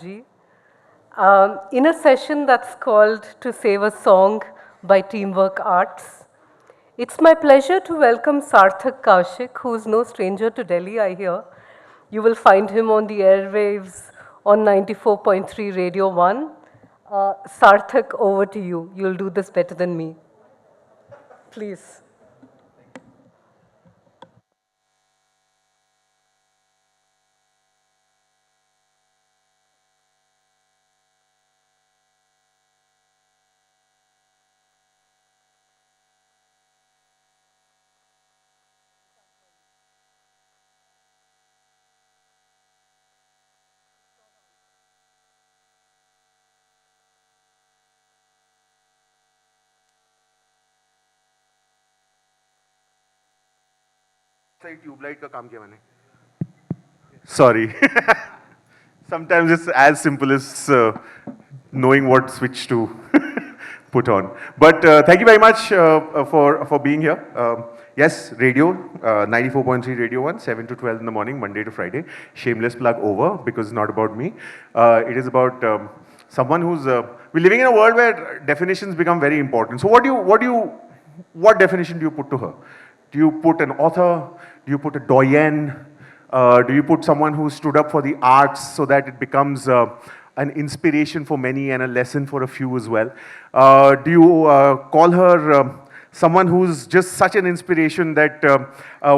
Pradhanji, in a session that's called To Save a Song by Teamwork Arts. It's my pleasure to welcome Sarthak Kaushik, who is no stranger to Delhi, I hear. You will find him on the airwaves on 94.3 Radio 1. Sarthak, over to you. You'll do this better than me. Please. Tube light का काम किया मैंने Sorry. Sometimes it's as simple as knowing what switch to put on. But thank you very much for being here. Yes, radio, 94.3 Radio 1, 7 to 12 in the morning, Monday to Friday. Shameless plug over because it's not about me. It is about someone who's... we're living in a world where definitions become very important. So what definition do you put to her? Do you put an author? Do you put a doyen? Do you put someone who stood up for the arts so that it becomes an inspiration for many and a lesson for a few as well? Do you call her someone who's just such an inspiration that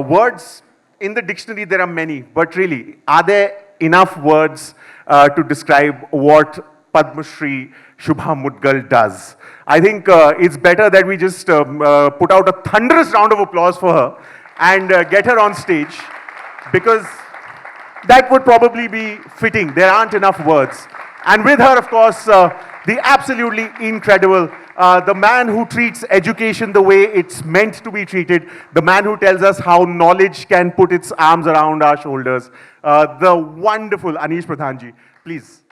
words in the dictionary there are many, but really, are there enough words to describe what Padma Shri Shubha Mudgal does? I think it's better that we just put out a thunderous round of applause for her and get her on stage, because that would probably be fitting. There aren't enough words. And with her, of course, the absolutely incredible, the man who treats education the way it's meant to be treated, the man who tells us how knowledge can put its arms around our shoulders, the wonderful Aneesh Pradhanji. Please.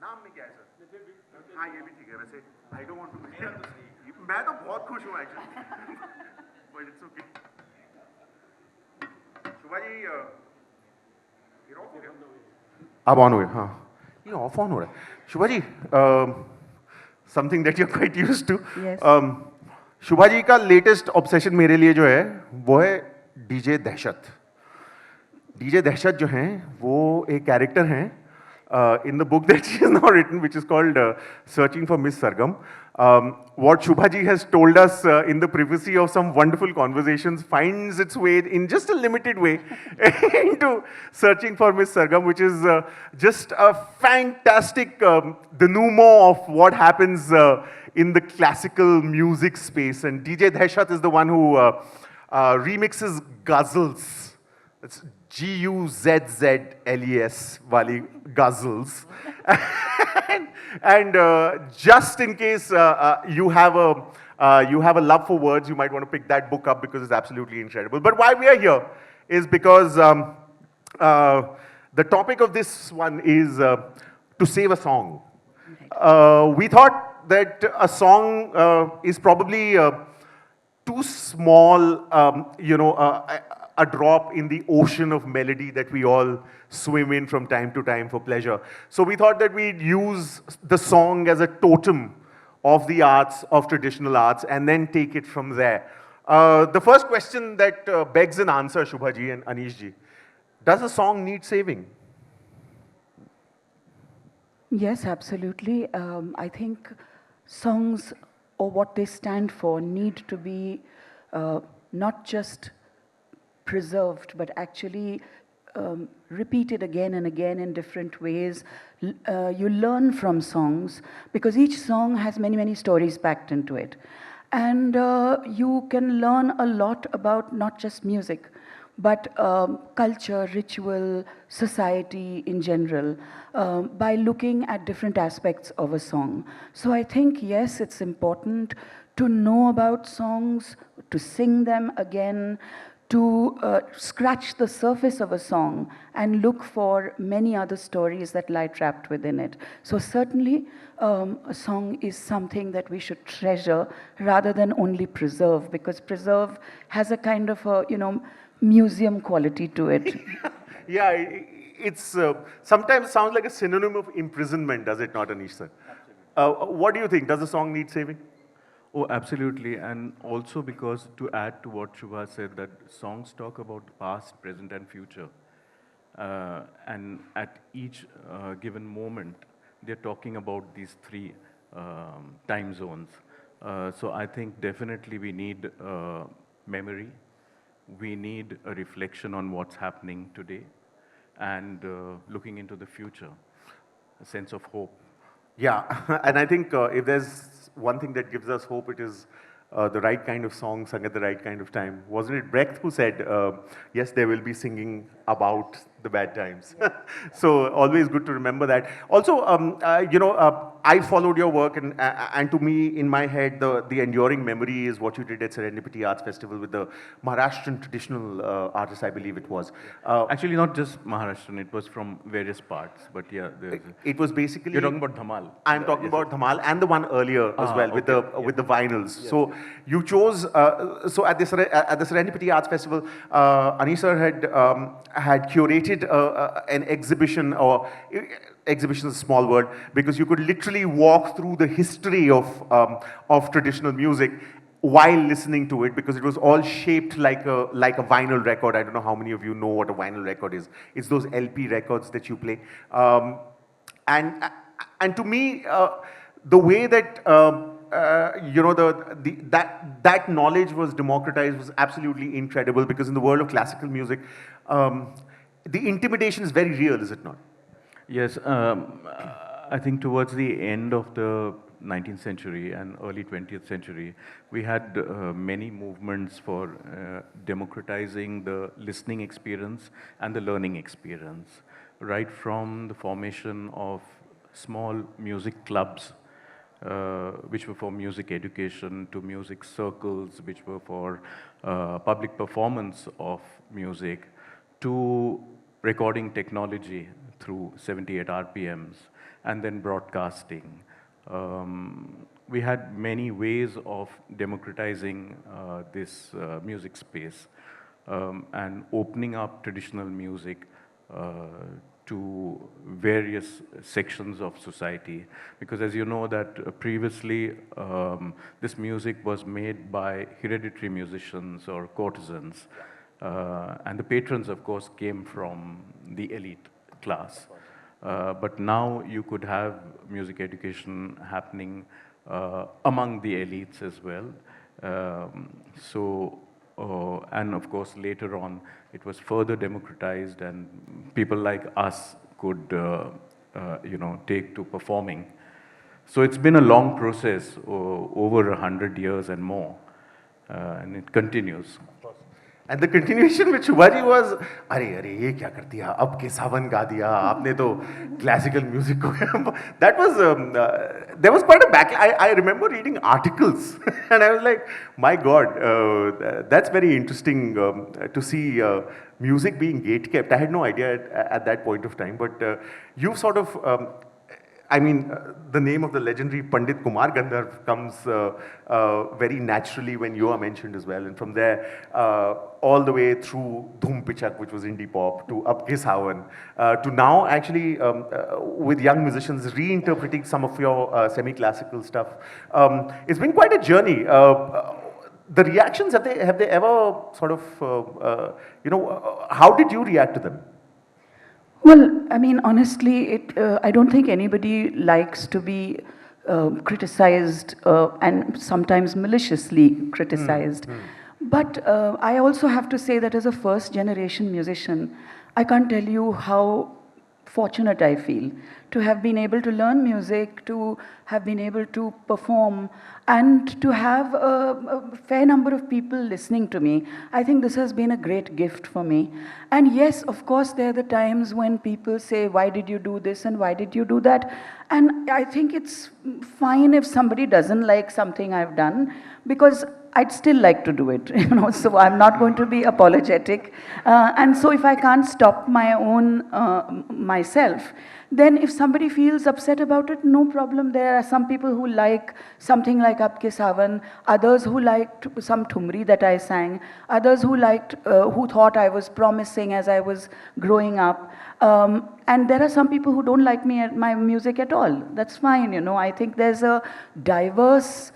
नाम में क्या है sir? हाँ ये भी ठीक है वैसे I don't want to मैं तो बहुत खुश हूँ actually but it's okay शुभा जी ये ऑफ हो गया अब ऑन हो गया हाँ ये ऑफ ऑन हो रहा है शुभा जी something that you're quite used to शुभा जी का latest obsession मेरे लिए जो है वो है डीजे दहशत जो हैं वो एक कैरेक्टर हैं in the book that she has now written, which is called Searching for Miss Sargam. What Shubha ji has told us in the privacy of some wonderful conversations finds its way in just a limited way into Searching for Miss Sargam, which is just a fantastic denouement of what happens in the classical music space. And DJ Dehshat is the one who remixes ghazals. It's Guzzles wali ghazals. and just in case you have a love for words, you might want to pick that book up because it's absolutely incredible. But why we are here is because the topic of this one is to save a song. We thought that a song is probably too small, a drop in the ocean of melody that we all swim in from time to time for pleasure. So we thought that we'd use the song as a totem of the arts, of traditional arts, and then take it from there. The first question that begs an answer, Shubha ji and Aneesh ji, does a song need saving? Yes, absolutely. I think songs, or what they stand for, need to be not just preserved, but actually repeated again and again in different ways. You learn from songs because each song has many, many stories packed into it. And you can learn a lot about not just music, but culture, ritual, society in general, by looking at different aspects of a song. So I think, yes, it's important to know about songs, to sing them again, to scratch the surface of a song and look for many other stories that lie trapped within it. So certainly, a song is something that we should treasure rather than only preserve, because preserve has a kind of a, museum quality to it. Yeah, it's sometimes sounds like a synonym of imprisonment, does it not, Aneesh sir? What do you think? Does the song need saving? Oh, absolutely. And also because to add to what Shubha said, that songs talk about past, present, and future. And at each given moment, they're talking about these three time zones. So I think definitely we need memory. We need a reflection on what's happening today and looking into the future, a sense of hope. Yeah, and I think if there's one thing that gives us hope, it is the right kind of song sung at the right kind of time. Wasn't it Brecht who said, yes, they will be singing about the bad times? So always good to remember that. Also, I followed your work, and to me, in my head, the enduring memory is what you did at Serendipity Arts Festival with the Maharashtrian traditional artists, I believe it was. Actually, not just Maharashtrian, it was from various parts, but yeah. It was basically... You're talking about Dhamal. I'm talking about Dhamal and the one earlier as well, with the vinyls. Yes. So you chose, so at the Serendipity Arts Festival, Aneesh sir had curated an exhibition, or exhibition is a small word, because you could literally walk through the history of traditional music while listening to it, because it was all shaped like a vinyl record. I don't know how many of you know what a vinyl record is. It's those LP records that you play. And to me, the way that that knowledge was democratized was absolutely incredible, because in the world of classical music, the intimidation is very real, is it not? Yes, I think towards the end of the 19th century and early 20th century, we had many movements for democratizing the listening experience and the learning experience, right from the formation of small music clubs, which were for music education, to music circles, which were for public performance of music, to recording technology through 78 RPMs, and then broadcasting. We had many ways of democratizing this music space and opening up traditional music to various sections of society. Because as you know that previously this music was made by hereditary musicians or courtesans. And the patrons, of course, came from the elite class. But now you could have music education happening among the elites as well. And of course, later on, it was further democratized, and people like us could, take to performing. So it's been a long process, over 100 years and more, and it continues. And the continuation with Shubha ji was, अरे ये क्या कर दिया, अब के सावन गा दिया, आपने तो classical music को. That was, there was quite a backlash. I remember reading articles and I was like, my God, that's very interesting to see music being gatekept. I had no idea at that point of time, but you've sort of, the name of the legendary Pandit Kumar Gandharv comes very naturally when you are mentioned as well. And from there, all the way through Dhum Pichak, which was indie pop, to Ab Ke Sawan, to now actually with young musicians reinterpreting some of your semi-classical stuff. It's been quite a journey. The reactions, have they ever sort of, how did you react to them? Well, honestly, I don't think anybody likes to be criticized and sometimes maliciously criticized. But I also have to say that as a first generation musician, I can't tell you how fortunate I feel to have been able to learn music, to have been able to perform, and to have a fair number of people listening to me. I think this has been a great gift for me. And yes, of course, there are the times when people say, why did you do this and why did you do that? And I think it's fine if somebody doesn't like something I've done, because I'd still like to do it, so I'm not going to be apologetic. And so if I can't stop my own myself, then if somebody feels upset about it, no problem. There are some people who like something like Apke Savan, others who liked some Thumri that I sang, others who liked, who thought I was promising as I was growing up. And there are some people who don't like my music at all. That's fine, I think there's a diverse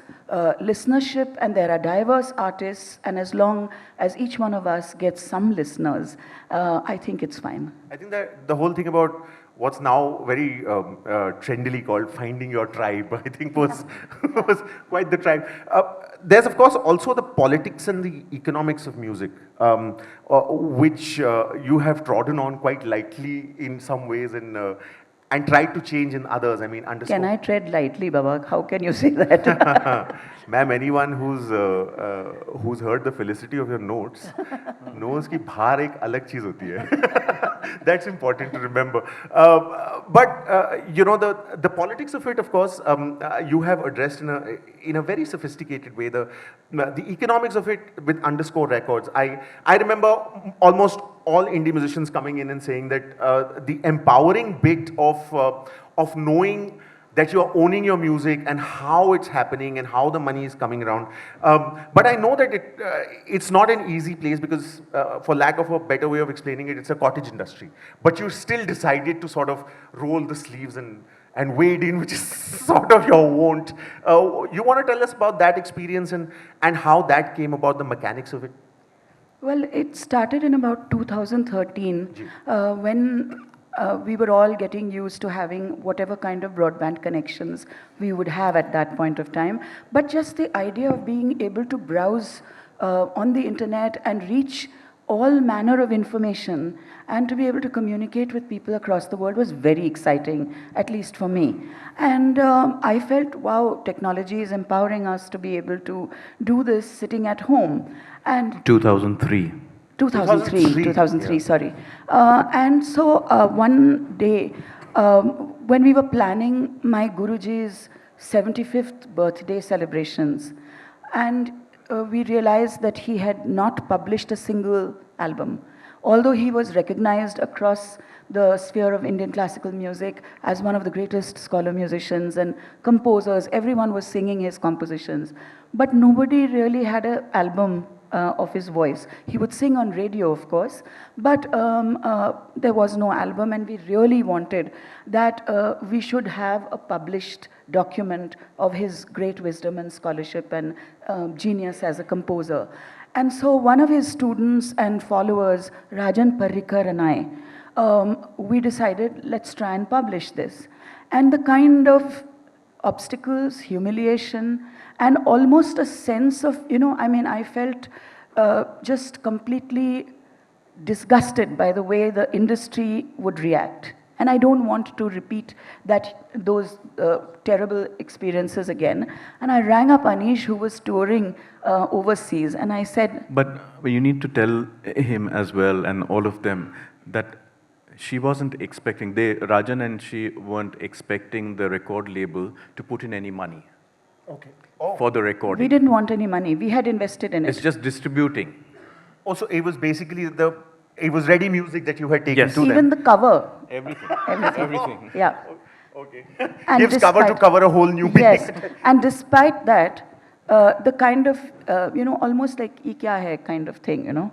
listenership and there are diverse artists, and as long as each one of us gets some listeners, I think it's fine. I think that the whole thing about what's now very trendily called finding your tribe, I think was quite the tribe. There's of course also the politics and the economics of music, which you have trodden on quite lightly in some ways and tried to change in others. I mean, understand. Can I tread lightly, Baba? How can you say that? Ma'am, anyone who's heard the felicity of your notes knows कि भार एक अलग चीज होती है. That's important to remember. But the politics of it, of course, you have addressed in a very sophisticated way. The economics of it with Underscore Records. I remember almost all indie musicians coming in and saying that the empowering bit of knowing that you are owning your music and how it's happening and how the money is coming around. But I know that it's not an easy place because, for lack of a better way of explaining it, it's a cottage industry. But you still decided to sort of roll the sleeves and wade in, which is sort of your wont. You want to tell us about that experience and how that came about, the mechanics of it? Well, it started in about 2013 when we were all getting used to having whatever kind of broadband connections we would have at that point of time. But just the idea of being able to browse on the internet and reach all manner of information and to be able to communicate with people across the world was very exciting, at least for me. And I felt, wow, technology is empowering us to be able to do this sitting at home. And 2003. 2003, yeah. sorry. And so one day, when we were planning my Guruji's 75th birthday celebrations, and we realized that he had not published a single album. Although he was recognized across the sphere of Indian classical music as one of the greatest scholar musicians and composers, everyone was singing his compositions. But nobody really had an album of his voice. He would sing on radio, of course, but there was no album, and we really wanted that we should have a published document of his great wisdom and scholarship and genius as a composer. And so one of his students and followers, Rajan Parrikar, and I, we decided, let's try and publish this. And the kind of obstacles, humiliation, and almost a sense of, I felt just completely disgusted by the way the industry would react. And I don't want to repeat those terrible experiences again. And I rang up Aneesh, who was touring overseas, and I said... But you need to tell him as well, and all of them, that she wasn't expecting, Rajan and she weren't expecting the record label to put in any money. Okay. Oh. For the recording. We didn't want any money. We had invested in it. It's just distributing. Also, it was basically it was ready music that you had taken Yes. to them. Even the cover. Everything. Everything. Everything. Yeah. Okay. And Gives cover to cover a whole new meaning. Yes. And despite that, the kind of, almost like "Ye kya hai" kind of thing,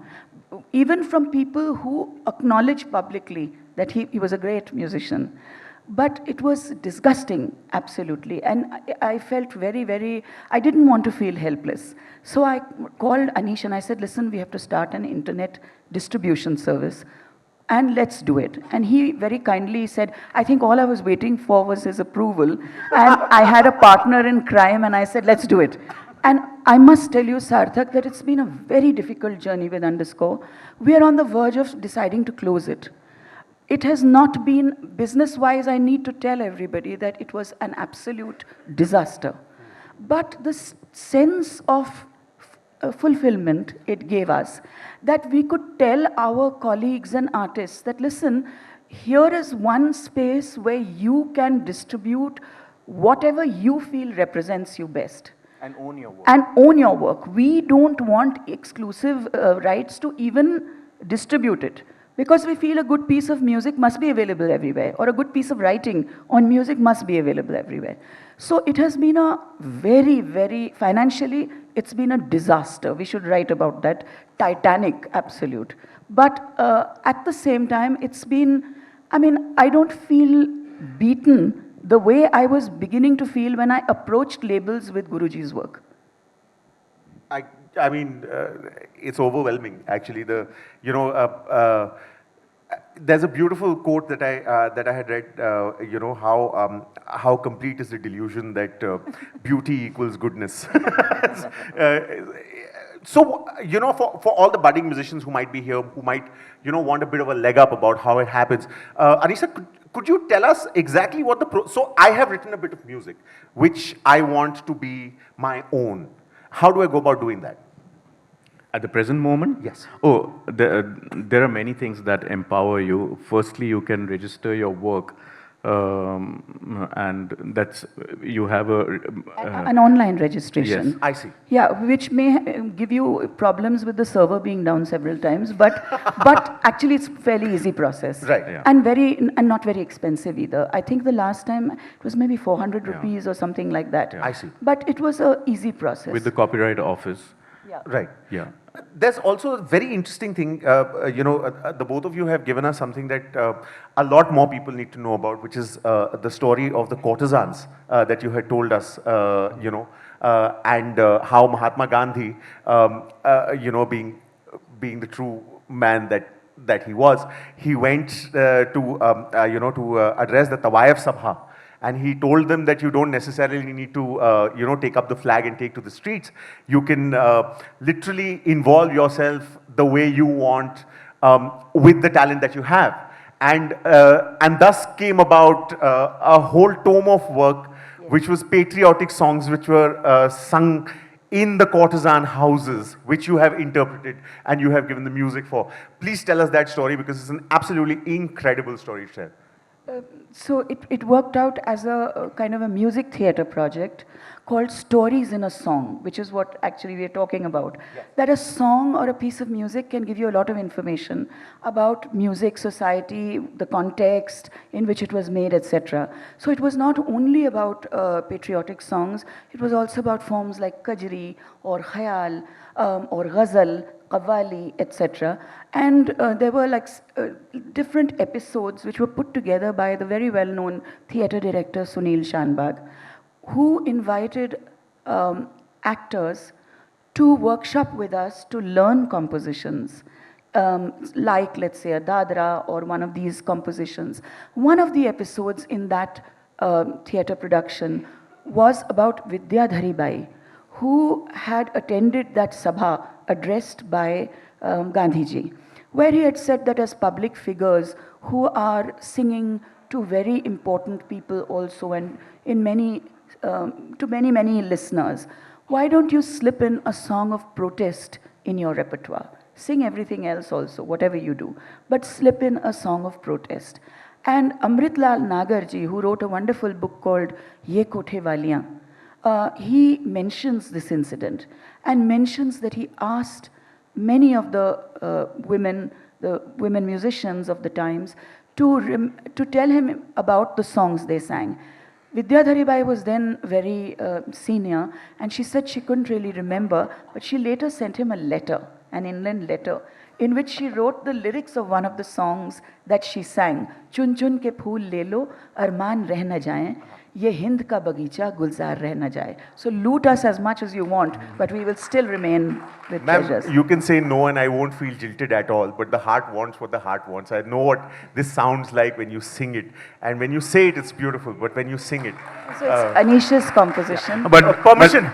even from people who acknowledge publicly that he was a great musician. But it was disgusting, absolutely. And I felt very, very, I didn't want to feel helpless. So I called Aneesh and I said, listen, we have to start an internet distribution service and let's do it. And he very kindly said, I think all I was waiting for was his approval. And I had a partner in crime and I said, let's do it. And I must tell you, Sarthak, that it's been a very difficult journey with Underscore. We are on the verge of deciding to close it. It has not been, business-wise, I need to tell everybody that it was an absolute disaster. But the sense of fulfillment it gave us, that we could tell our colleagues and artists that, listen, here is one space where you can distribute whatever you feel represents you best. And own your work. And own your work. We don't want exclusive rights to even distribute it, because we feel a good piece of music must be available everywhere, or a good piece of writing on music must be available everywhere. So it has been a very, very, financially, it's been a disaster. We should write about that. Titanic, absolute. But at the same time, it's been, I mean, I don't feel beaten the way I was beginning to feel when I approached labels with Guruji's work. I mean, it's overwhelming, actually. There's a beautiful quote that I had read. How complete is the delusion that beauty equals goodness. So, for all the budding musicians who might be here, who might, want a bit of a leg up about how it happens, Aneesh, could you tell us exactly what so I have written a bit of music, which I want to be my own. How do I go about doing that? At the present moment? Yes. Oh, there are many things that empower you. Firstly, you can register your work, and that's, you have An online registration. Yes. I see. Yeah, which may give you problems with the server being down several times, but actually it's fairly easy process. Right. Yeah. And not very expensive either. I think the last time it was maybe 400 rupees or something like that. I see. But it was a easy process. with the Copyright Office. Yeah. Right. Yeah. There's also a very interesting thing, the both of you have given us something that a lot more people need to know about, which is the story of the courtesans that you had told us, and how Mahatma Gandhi, being the true man that he was, he went to address the Tawayef Sabha. And he told them that you don't necessarily need to, take up the flag and take to the streets. You can literally involve yourself the way you want with the talent that you have. And thus came about a whole tome of work, which was patriotic songs which were sung in the courtesan houses, which you have interpreted and you have given the music for. Please tell us that story, because it's an absolutely incredible story to tell. So it worked out as a kind of a music theatre project called Stories in a Song, which is what actually we're talking about. Yes. That a song or a piece of music can give you a lot of information about music, society, the context in which it was made, etc. So it was not only about patriotic songs, it was also about forms like Kajri or Khayal or Ghazal, Qawwali, etc. And there were different episodes which were put together by the very well-known theatre director Sunil Shanbag, who invited actors to workshop with us to learn compositions, like, let's say, a Dadra or one of these compositions. One of the episodes in that theatre production was about Vidyadhari Bai, who had attended that sabha addressed by Gandhiji, where he had said that as public figures who are singing to very important people also, and in many, to many, many listeners, why don't you slip in a song of protest in your repertoire? Sing everything else also, whatever you do, but slip in a song of protest. And Amritlal Nagarji, who wrote a wonderful book called Ye Kothe Waliyan, he mentions this incident and mentions that he asked many of the women musicians of the times to tell him about the songs they sang. Vidyadhari Bai was then very senior, and she said she couldn't really remember, but she later sent him a letter, an inland letter, in which she wrote the lyrics of one of the songs that she sang. Chun chun ke phool le lo, arman reh na jaye, ye hind ka bagीचा gulzar reh na jaye. So loot us as much as you want, but we will still remain with treasures. You can say no and I won't feel jilted at all, but the heart wants what the heart wants. I know what this sounds like when you sing it, and when you say it, it's beautiful, but when you sing it... So it's Aneesh's composition. But permission!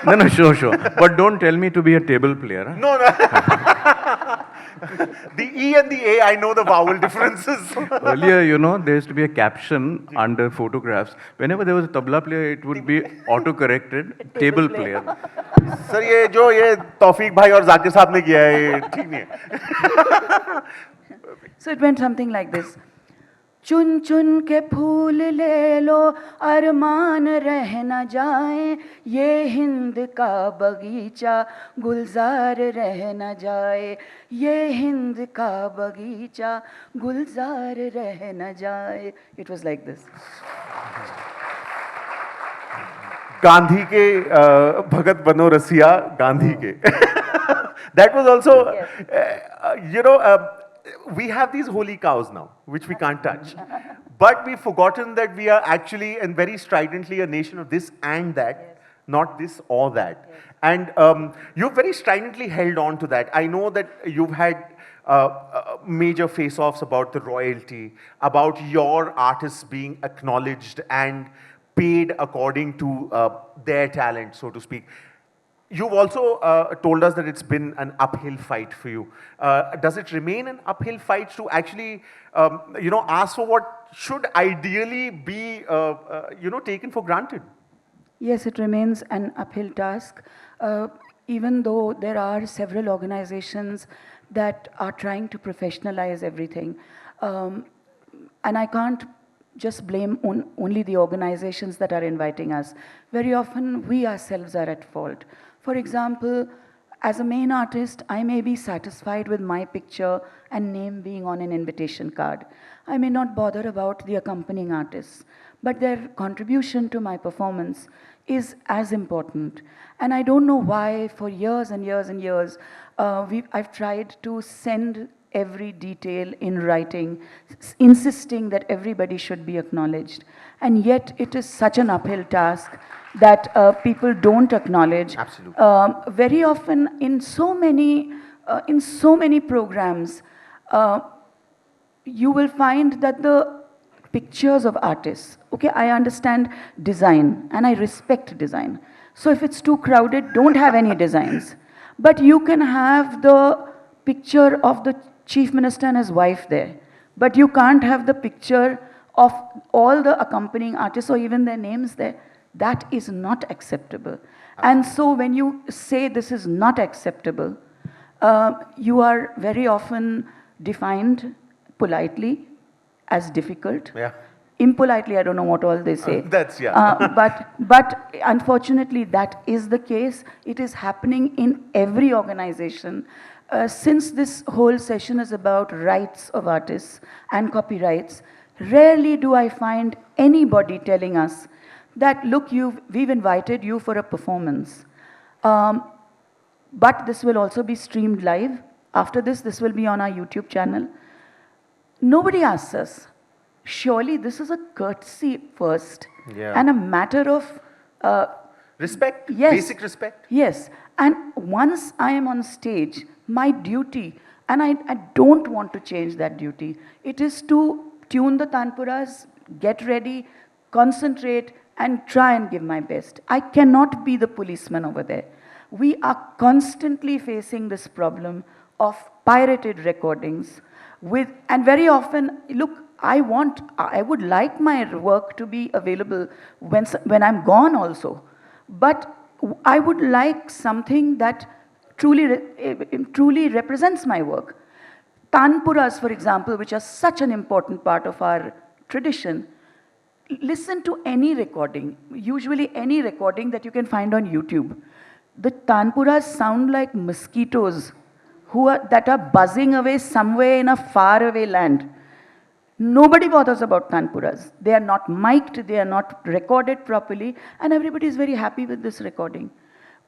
No, sure. But don't tell me to be a table player. Huh? No. The E and the A, I know the vowel differences. Earlier, there used to be a caption under photographs. Whenever there was a tabla player, it would be auto-corrected, table player. Sir, ये तौफीक भाई और जाकिर साहब ने किया है, ठीक नहीं है. So it went something like this. चुन चुन के फूल ले लो अरमान रह न जाए, ये हिंद का बगीचा गुलजार रह न जाए, ये हिंद का बगीचा गुलजार रह न जाए. It was like this. Gandhi के भगत बनो रसिया गांधी के. That was also, we have these holy cows now, which we can't touch. But we've forgotten that we are actually and very stridently a nation of this and that, not this or that. And you've very stridently held on to that. I know that you've had major face-offs about the royalty, about your artists being acknowledged and paid according to their talent, so to speak. You've also told us that it's been an uphill fight for you. Does it remain an uphill fight to actually, ask for what should ideally be, taken for granted? Yes, it remains an uphill task, even though there are several organizations that are trying to professionalize everything. And I can't just blame only the organizations that are inviting us. Very often, we ourselves are at fault. For example, as a main artist, I may be satisfied with my picture and name being on an invitation card. I may not bother about the accompanying artists, but their contribution to my performance is as important. And I don't know why, for years and years and years, I've tried to send every detail in writing, insisting that everybody should be acknowledged. And yet, it is such an uphill task that people don't acknowledge. Absolutely. Very often, in so many programs, you will find that the pictures of artists, okay, I understand design and I respect design. So if it's too crowded, don't have any designs. But you can have the picture of the chief minister and his wife there. But you can't have the picture of all the accompanying artists or even their names there. That is not acceptable. And so when you say this is not acceptable, you are very often defined politely as difficult. Yeah. Impolitely, I don't know what all they say. That's, yeah. But unfortunately, that is the case. It is happening in every organization. Since this whole session is about rights of artists and copyrights, rarely do I find anybody telling us that, look, we've invited you for a performance. But this will also be streamed live. After this will be on our YouTube channel. Nobody asks us. Surely this is a courtesy first, and a matter of respect, yes, basic respect. Yes, and once I am on stage, my duty, and I don't want to change that duty, it is to tune the tanpuras, get ready, concentrate, and try and give my best. I cannot be the policeman over there. We are constantly facing this problem of pirated recordings and very often, look, I would like my work to be available when I'm gone also. But I would like something that truly represents my work. Tanpuras, for example, which are such an important part of our tradition, listen to any recording, usually any recording that you can find on YouTube. The tanpuras sound like mosquitoes that are buzzing away somewhere in a faraway land. Nobody bothers about tanpuras. They are not mic'd, they are not recorded properly, and everybody is very happy with this recording.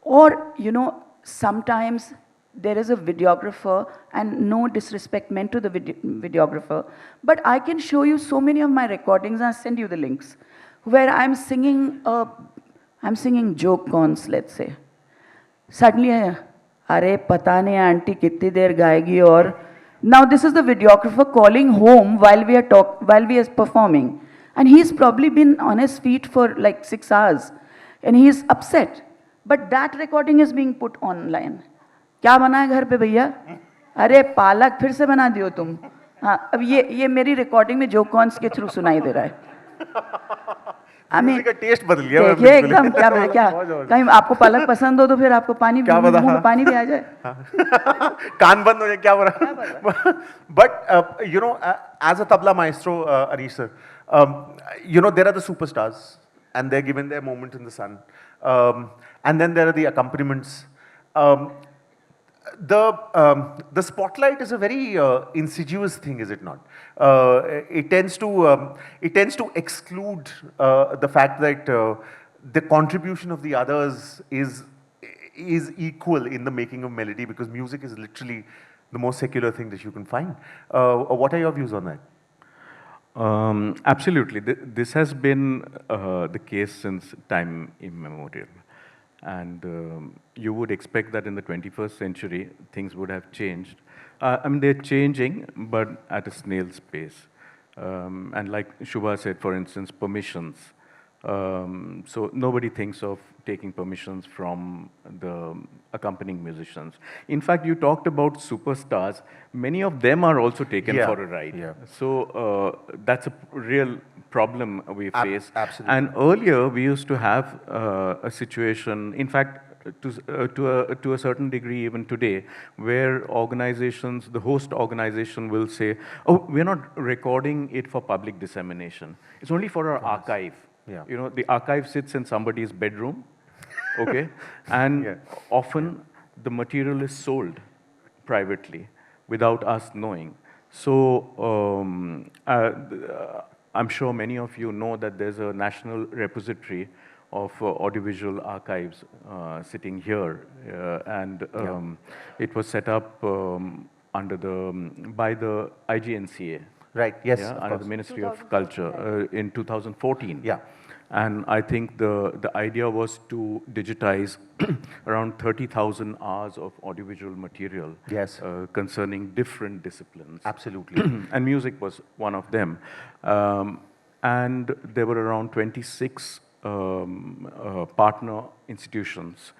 Or, sometimes there is a videographer, and no disrespect meant to the videographer, but I can show you so many of my recordings, and I'll send you the links, where I'm singing joke cons, let's say. Suddenly, अरे पता नहीं aunty कितनी देर गाएगी और now this is the videographer calling home while we are performing, and he's probably been on his feet for like 6 hours and he is upset, but that recording is being put online. क्या बना है घर पे भैया? अरे पालक फिर से बना दियो तुम. हाँ, अब ये मेरी recording में joke cons के through सुनाई दे रहा है. म्यूजिक का टेस्ट बदल गया मैं देखिए बिल्कुल। एकदम क्या मैं क्या कहीं आपको पालक पसंद हो तो फिर आपको पानी क्या पता, मुंह में पानी भी आ जाए. कान बंद हो जाए क्या बोला. But you know, as a tabla maestro, Aneesh sir, you know there are the superstars and they're given their moment in the sun, and then there are the accompaniments. Um, the spotlight is a very insidious thing, is it not? It tends to exclude the fact that the contribution of the others is equal in the making of melody, because music is literally the most secular thing that you can find. What are your views on that? Absolutely. This has been the case since time immemorial. And you would expect that in the 21st century, things would have changed. I mean, they're changing, but at a snail's pace. And like Shubha said, for instance, permissions. So nobody thinks of taking permissions from the accompanying musicians. In fact, you talked about superstars. Many of them are also taken Yeah, for a ride. yeah. So that's a real problem we face. Absolutely. And earlier, we used to have a situation, in fact, to a certain degree even today, where organizations, the host organization will say, oh, we're not recording it for public dissemination. It's only for our archive. Yeah. You know, the archive sits in somebody's bedroom, okay? And Yeah. often the material is sold privately without us knowing. So I'm sure many of you know that there's a national repository of audiovisual archives sitting here, and it was set up under by the IGNCA. Right, yes, Yeah, of under course. the Ministry of Culture in 2014. Yeah. And I think the idea was to digitize around 30,000 hours of audiovisual material Yes. concerning different disciplines. Absolutely. And music was one of them. And there were around 26 partner institutions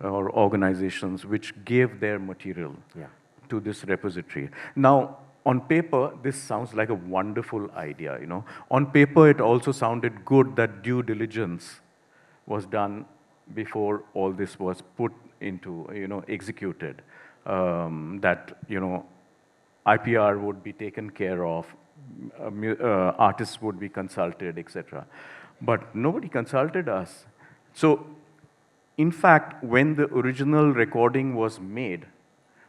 or organizations which gave their material Yeah. to this repository. Now, on paper, this sounds like a wonderful idea, you know. On paper, it also sounded good that due diligence was done before all this was put into, you know, executed. That, you know, IPR would be taken care of, artists would be consulted, etc. But nobody consulted us. So, in fact, when the original recording was made,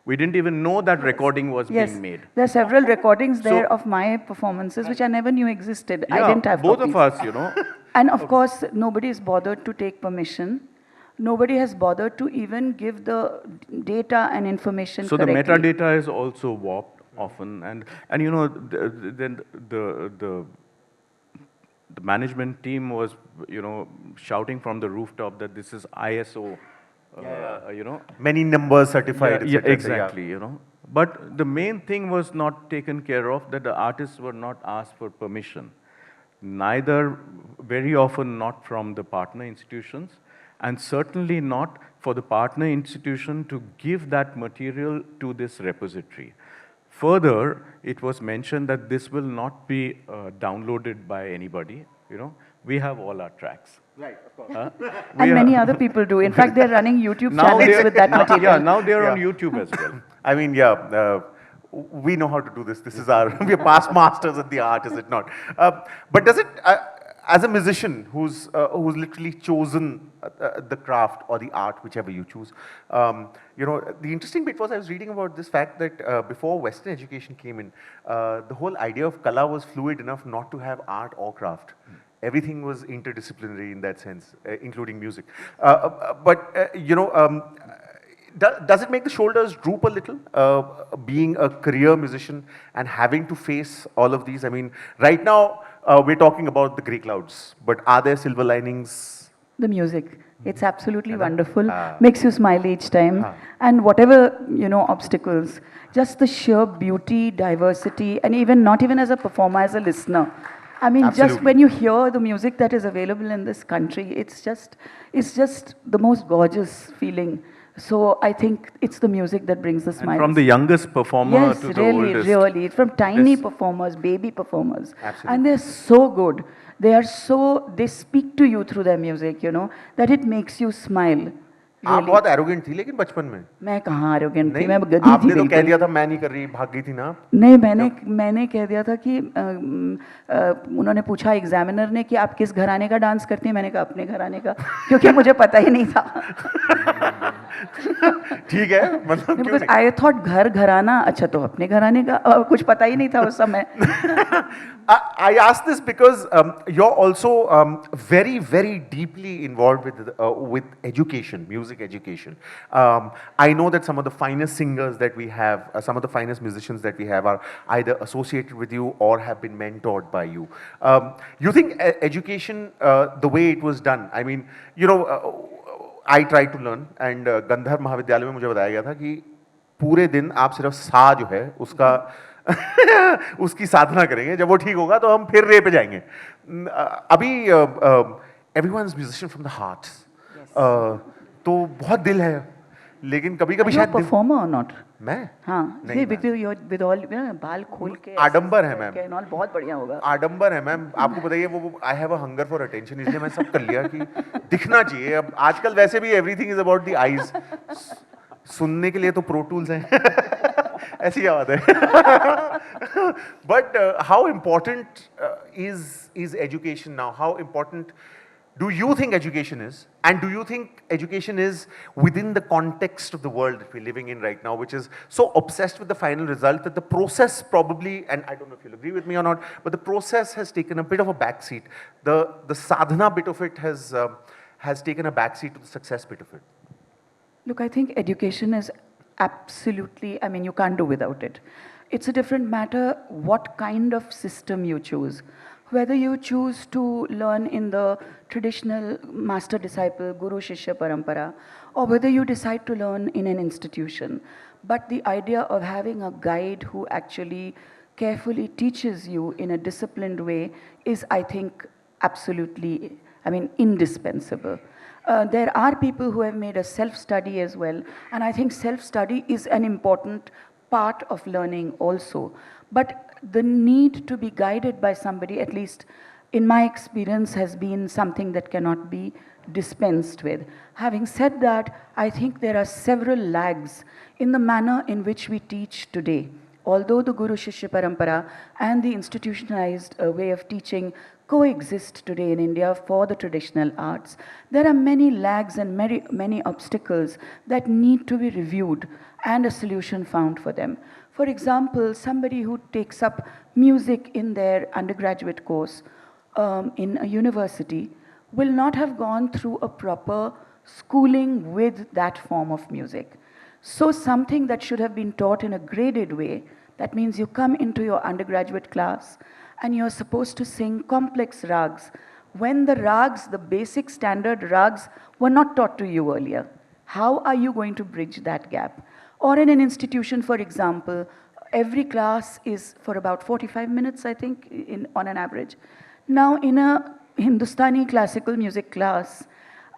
we didn't even know that recording was Yes, being made. there are several recordings there So- of my performances which I never knew existed. I Yeah, didn't have both copies. of us, you know. And of course, nobody is bothered to take permission. Nobody has bothered to even give the data and information So the correctly. metadata is also warped often, and you know, then the management team was, you know, shouting from the rooftop that this is ISO, you know. Many numbers certified, Yeah, etc. exactly, you know. But the main thing was not taken care of, that the artists were not asked for permission. Neither, very often not from the partner institutions, and certainly not for the partner institution to give that material to this repository. Further, it was mentioned that this will not be downloaded by anybody, you know. We have all our tracks. Right, of course. And many other people do. In fact, they're running YouTube channels they're- with that now, material. Yeah, now they're on Yeah. YouTube as well. I mean, yeah, we know how to do this. This is our, we're past masters at the art, is it not? But does it, as a musician who's literally chosen the craft or the art, whichever you choose, you know, the interesting bit was I was reading about this fact that before Western education came in, the whole idea of kala was fluid enough not to have art or craft. Everything was interdisciplinary in that sense, including music. But you know, does it make the shoulders droop a little, being a career musician and having to face all of these? I mean, right now we're talking about the grey clouds, but are there silver linings? The music. It's absolutely wonderful. Ah. Makes you smile each time. Ah. And whatever, you know, obstacles, just the sheer beauty, diversity, and even not even as a performer, as a listener. I mean, just Absolutely. when you hear the music that is available in this country, it's just the most gorgeous feeling. So I think it's the music that brings the And smiles. from the youngest performer Yes, to the really, oldest. really. From tiny This- performers, baby performers. Absolutely. And they're so good. They speak to you through their music, you know, that it makes you smile. आप Really. बहुत arrogant थी लेकिन बचपन में मैं कहाँ arrogant थी, नहीं मैं गधी थी आपने तो कह बिल्कुल। दिया था मैं नहीं कर रही भाग गई थी ना आप। नहीं, मैंने कह दिया था कि उन्होंने पूछा एग्जामिनर ने कि आप किस घराने का डांस करती हैं, मैंने कहा अपने घराने का, क्योंकि मुझे पता ही नहीं था। ठीक है मतलब क्यों नहीं? आई थॉट घराना, अच्छा तो अपने घराने का, और कुछ पता ही नहीं था उस समय। I ask this because you're also very, very deeply involved with education, music education. I know that some of the finest singers that we have, some of the finest musicians that we have are either associated with you or have been mentored by you. You think education, the way it was done, I mean, you know, I tried to learn and गंधर्व महाविद्यालय में मुझे बताया गया था कि पूरे दिन आप सिर्फ सा जो है उसका उसकी साधना करेंगे, जब वो ठीक होगा तो हम फिर रे पे जाएंगे। अभी everyone's musician from the heart, तो बहुत दिल है, लेकिन कभी-कभी शायद परफॉर्मर और नॉट मैं हाँ, नहीं, बिकॉज़ यू विद ऑल बाल खोल के आडंबर है मैम, के नॉट बहुत बढ़िया होगा। आडंबर है मैम, आपको बताइए वो I have a hunger for attention, इसलिए मैं सब कर लिया कि दिखना चाहिए। अब आजकल वैसे भी everything is about the eyes, सुनने के लिए तो प्रो टूल्स हैं ऐसी क्या बात है। But how important is education now, how important do you think education is, and do you think education is within the context of the world that we're living in right now, which is so obsessed with the final result that the process probably, and I don't know if you'll agree with me or not, but the process has taken a bit of a backseat. The sadhana bit of it has taken a backseat to the success bit of it. Look, I think education is absolutely, I mean, you can't do without it. It's a different matter what kind of system you choose. Whether you choose to learn in the traditional master-disciple, guru-shishya parampara, or whether you decide to learn in an institution. But the idea of having a guide who actually carefully teaches you in a disciplined way is, I think, absolutely, I mean, indispensable. There are people who have made a self-study as well, and I think self-study is an important part of learning also. But the need to be guided by somebody, at least in my experience, has been something that cannot be dispensed with. Having said that, I think there are several lags in the manner in which we teach today. Although the Guru Shishya Parampara and the institutionalized way of teaching coexist today in India for the traditional arts, there are many lags and many obstacles that need to be reviewed and a solution found for them. For example, somebody who takes up music in their undergraduate course in a university will not have gone through a proper schooling with that form of music. So something that should have been taught in a graded way, that means you come into your undergraduate class and you're supposed to sing complex rags, when the rags, the basic standard rags, were not taught to you earlier. How are you going to bridge that gap? Or in an institution, for example, every class is for about 45 minutes, I think, on an average. Now, in a Hindustani classical music class,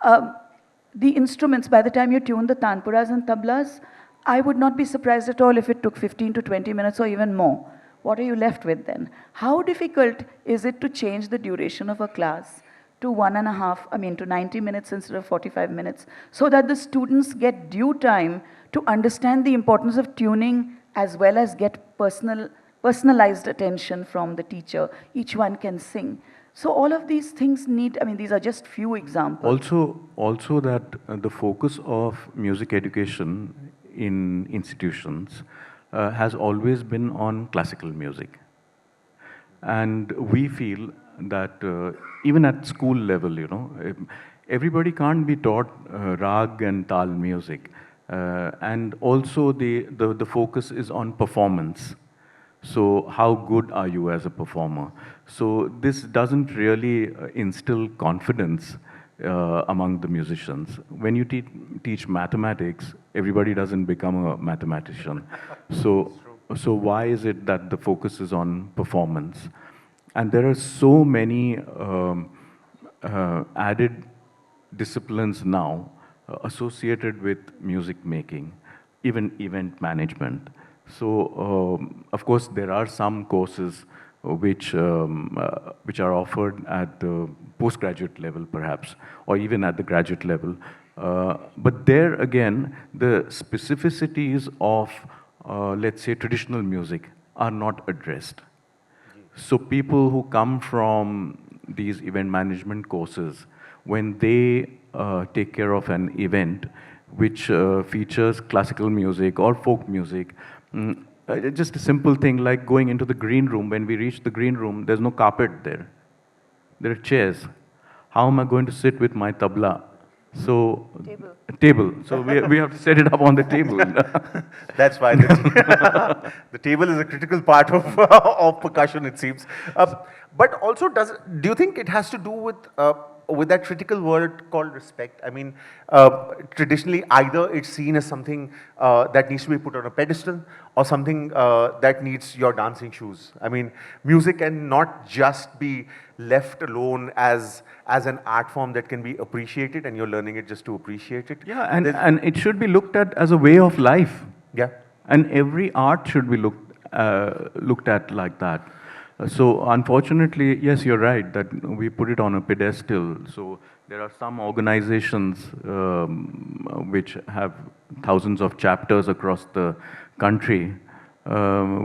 the instruments, by the time you tune the tanpuras and tablas, I would not be surprised at all if it took 15 to 20 minutes or even more. What are you left with then? How difficult is it to change the duration of a class to 90 minutes instead of 45 minutes, so that the students get due time to understand the importance of tuning as well as get personalized attention from the teacher. Each one can sing. So all of these things need, I mean, these are just few examples. Also that the focus of music education in institutions has always been on classical music. And we feel that even at school level, you know, everybody can't be taught rag and tal music. And also the focus is on performance. So how good are you as a performer? So this doesn't really instill confidence among the musicians. When you teach mathematics, everybody doesn't become a mathematician. So why is it that the focus is on performance? And there are so many added disciplines now associated with music making, even event management. So, of course, there are some courses which are offered at the postgraduate level, perhaps, or even at the graduate level. But there again, the specificities of, let's say, traditional music are not addressed. So people who come from these event management courses, when they take care of an event which features classical music or folk music, just a simple thing like going into the green room. When we reach the green room, there's no carpet there. There are chairs. How am I going to sit with my tabla? So Table. Table. So we have to set it up on the table. That's why the table is a critical part of of percussion, it seems. But also, do you think it has to do with that critical word called respect? I mean, traditionally, either it's seen as something that needs to be put on a pedestal, or something that needs your dancing shoes. I mean, music can not just be left alone as an art form that can be appreciated, and you're learning it just to appreciate it. Yeah, and it should be looked at as a way of life. Yeah. And every art should be looked at like that. So unfortunately, yes, you're right that we put it on a pedestal. So there are some organizations which have thousands of chapters across the country,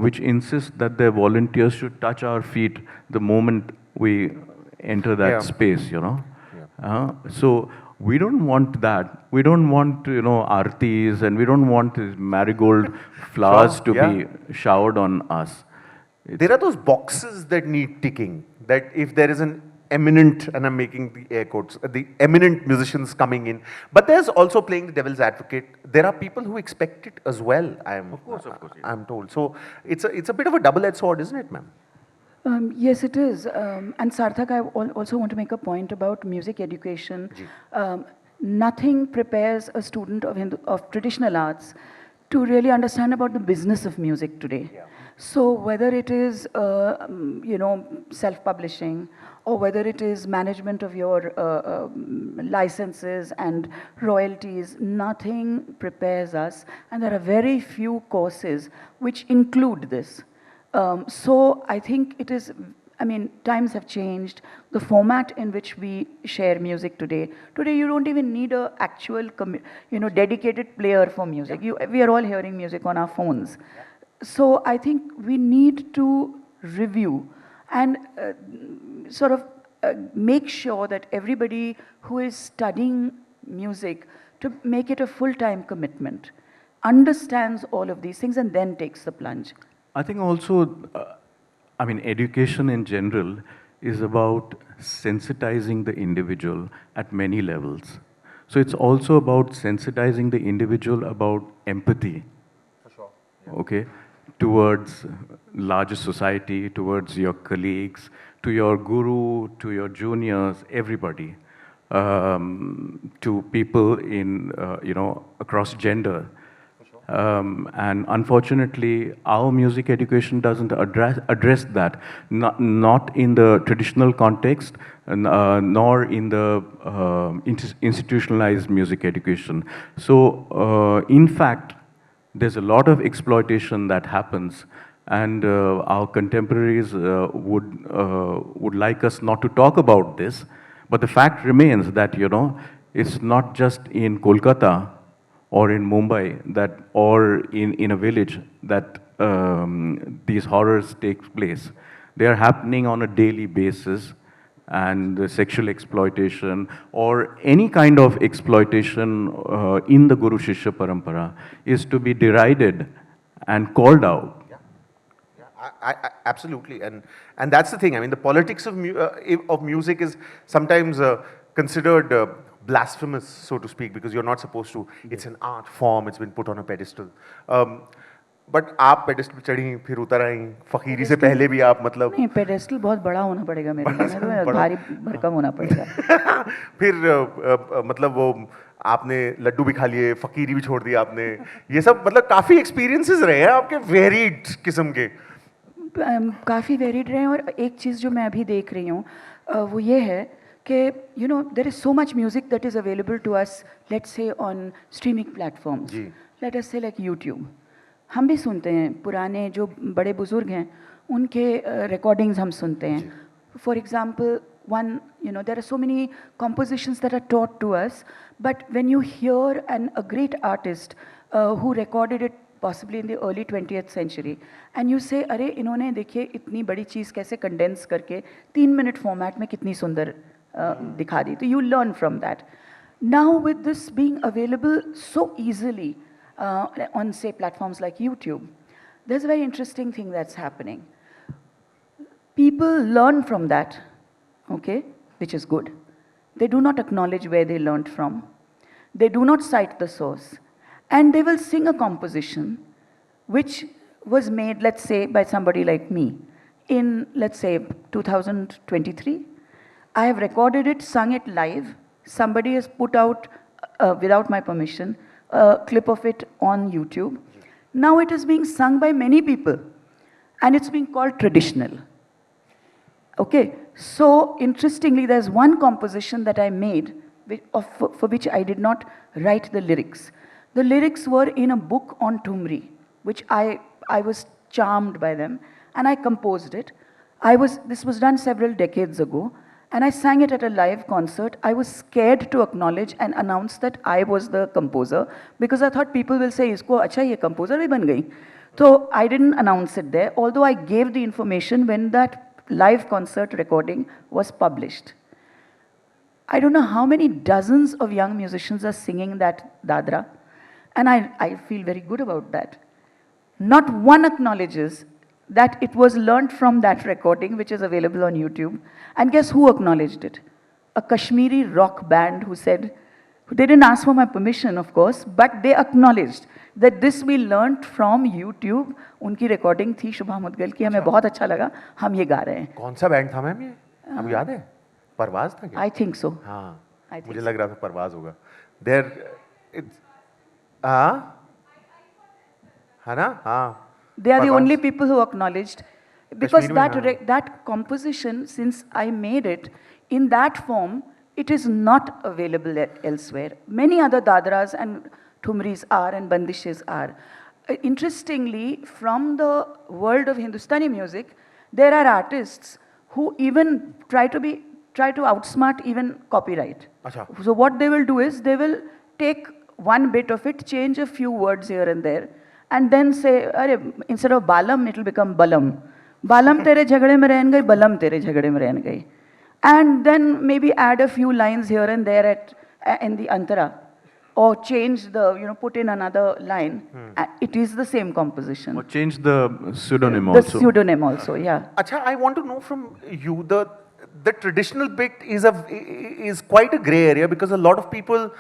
which insist that their volunteers should touch our feet the moment we enter that space, you know. So we don't want that. We don't want, you know, aartis, and we don't want these marigold flowers to be showered on us. There are those boxes that need ticking, that if there is an eminent, and I'm making the air quotes, the eminent musicians coming in, but there's also playing the devil's advocate. There are people who expect it as well, Of course, yeah. I'm told. So it's a bit of a double-edged sword, isn't it, ma'am? Yes, it is. And Sarthak, I also want to make a point about music education. Nothing prepares a student of traditional arts to really understand about the business of music today. So whether it is, self-publishing, or whether it is management of your licenses and royalties, nothing prepares us. And there are very few courses which include this. So I think it is, times have changed. The format in which we share music today you don't even need a actual, dedicated player for music. We are all hearing music on our phones. So I think we need to review and make sure that everybody who is studying music, to make it a full-time commitment, understands all of these things and then takes the plunge. I think also, education in general is about sensitizing the individual at many levels. So it's also about sensitizing the individual about empathy. For sure. Yeah. Okay? Towards larger society, towards your colleagues, to your guru, to your juniors, everybody. To people in, across gender. And unfortunately, our music education doesn't address that, not in the traditional context, nor in the institutionalized music education. So, in fact, there's a lot of exploitation that happens, and our contemporaries would like us not to talk about this, but the fact remains that, it's not just in Kolkata or in Mumbai or in a village that these horrors take place. They are happening on a daily basis, and the sexual exploitation or any kind of exploitation in the Guru Shishya Parampara is to be derided and called out. I absolutely, and that's the thing. I mean, the politics of music is sometimes considered blasphemous, so to speak, because you're not supposed to. It's an art form. It's been put on a pedestal. But आप pedestal पे चढ़ी फिर उतर आई फकीरी से पहले भी आप मतलब नहीं पेडेस्टल बहुत बड़ा होना पड़ेगा मेरे लिए तो भारी भरकम होना पड़ेगा फिर मतलब वो आपने लड्डू भी खा लिए फकीरी भी छोड़ दी आपने ये सब मतलब काफ़ी एक्सपीरियंसेस रहे हैं आपके वेरीड किस्म के काफ़ी वेरीड रहे हैं और एक चीज़ जो मैं अभी देख रही हूँ वो ये है Okay, you know, there is so much music that is available to us, let's say on streaming platforms. Ji. Let us say like YouTube. हम भी सुनते हैं, पुराने जो बड़े बुजुर्ग हैं, उनके recordings हम सुनते हैं. For example, there are so many compositions that are taught to us, but when you hear a great artist who recorded it possibly in the early 20th century, and you say, अरे इन्होंने देखिए इतनी बड़ी चीज़ कैसे condense करके 3-minute format में कितनी सुंदर दिखा दी, तो you learn from that. Now with this being available so easily on say platforms like YouTube, there's a very interesting thing that's happening. People learn from that, okay, which is good. They do not acknowledge where they learned from. They do not cite the source. And they will sing a composition which was made, let's say, by somebody like me in, let's say, 2023. I have recorded it, sung it live. Somebody has put out, without my permission, a clip of it on YouTube. Now it is being sung by many people, and it's being called traditional. Okay, so interestingly, there's one composition that I made for which I did not write the lyrics. The lyrics were in a book on Thumri, which I was charmed by them, and I composed it. This was done several decades ago, and I sang it at a live concert. I was scared to acknowledge and announce that I was the composer, because I thought people will say, "Isko acha ye composer bhi ban gayi." So I didn't announce it there, although I gave the information when that live concert recording was published. I don't know how many dozens of young musicians are singing that dadra, and I feel very good about that. Not one acknowledges that it was learnt from that recording, which is available on YouTube. And guess who acknowledged it? A Kashmiri rock band who said, they didn't ask for my permission, of course, but they acknowledged that this we learnt from YouTube. उनकी recording थी शुभा मुदगल की, हमें बहुत अच्छा लगा, हम ये गा रहे हैं. कौन सा बैंड था मैम ये? अब याद है? परवाज़ था क्या? I think so. हाँ, think मुझे लग रहा था परवाज़ होगा. There, it's, हाँ, है ना? हाँ. They are the परवाज़. only people who acknowledged, because Kashmiri में, हाँ. that composition, since I made it in that form, it is not available elsewhere. Many other dadras and thumris are, and bandishes are. Interestingly, from the world of Hindustani music, there are artists who even try to outsmart even copyright. अच्छा. So what they will do is they will take one bit of it, change a few words here and there, and then say, instead of balam, it will become balam. Balam tere jhagade mein rehn gayi, balam tere jhagade mein rehn gayi. And then maybe add a few lines here and there in the antara, or change put in another line. It is the same composition. Or change the pseudonym The also. pseudonym also, yeah. Acha, I want to know from you, the traditional bit is quite a gray area, because a lot of people,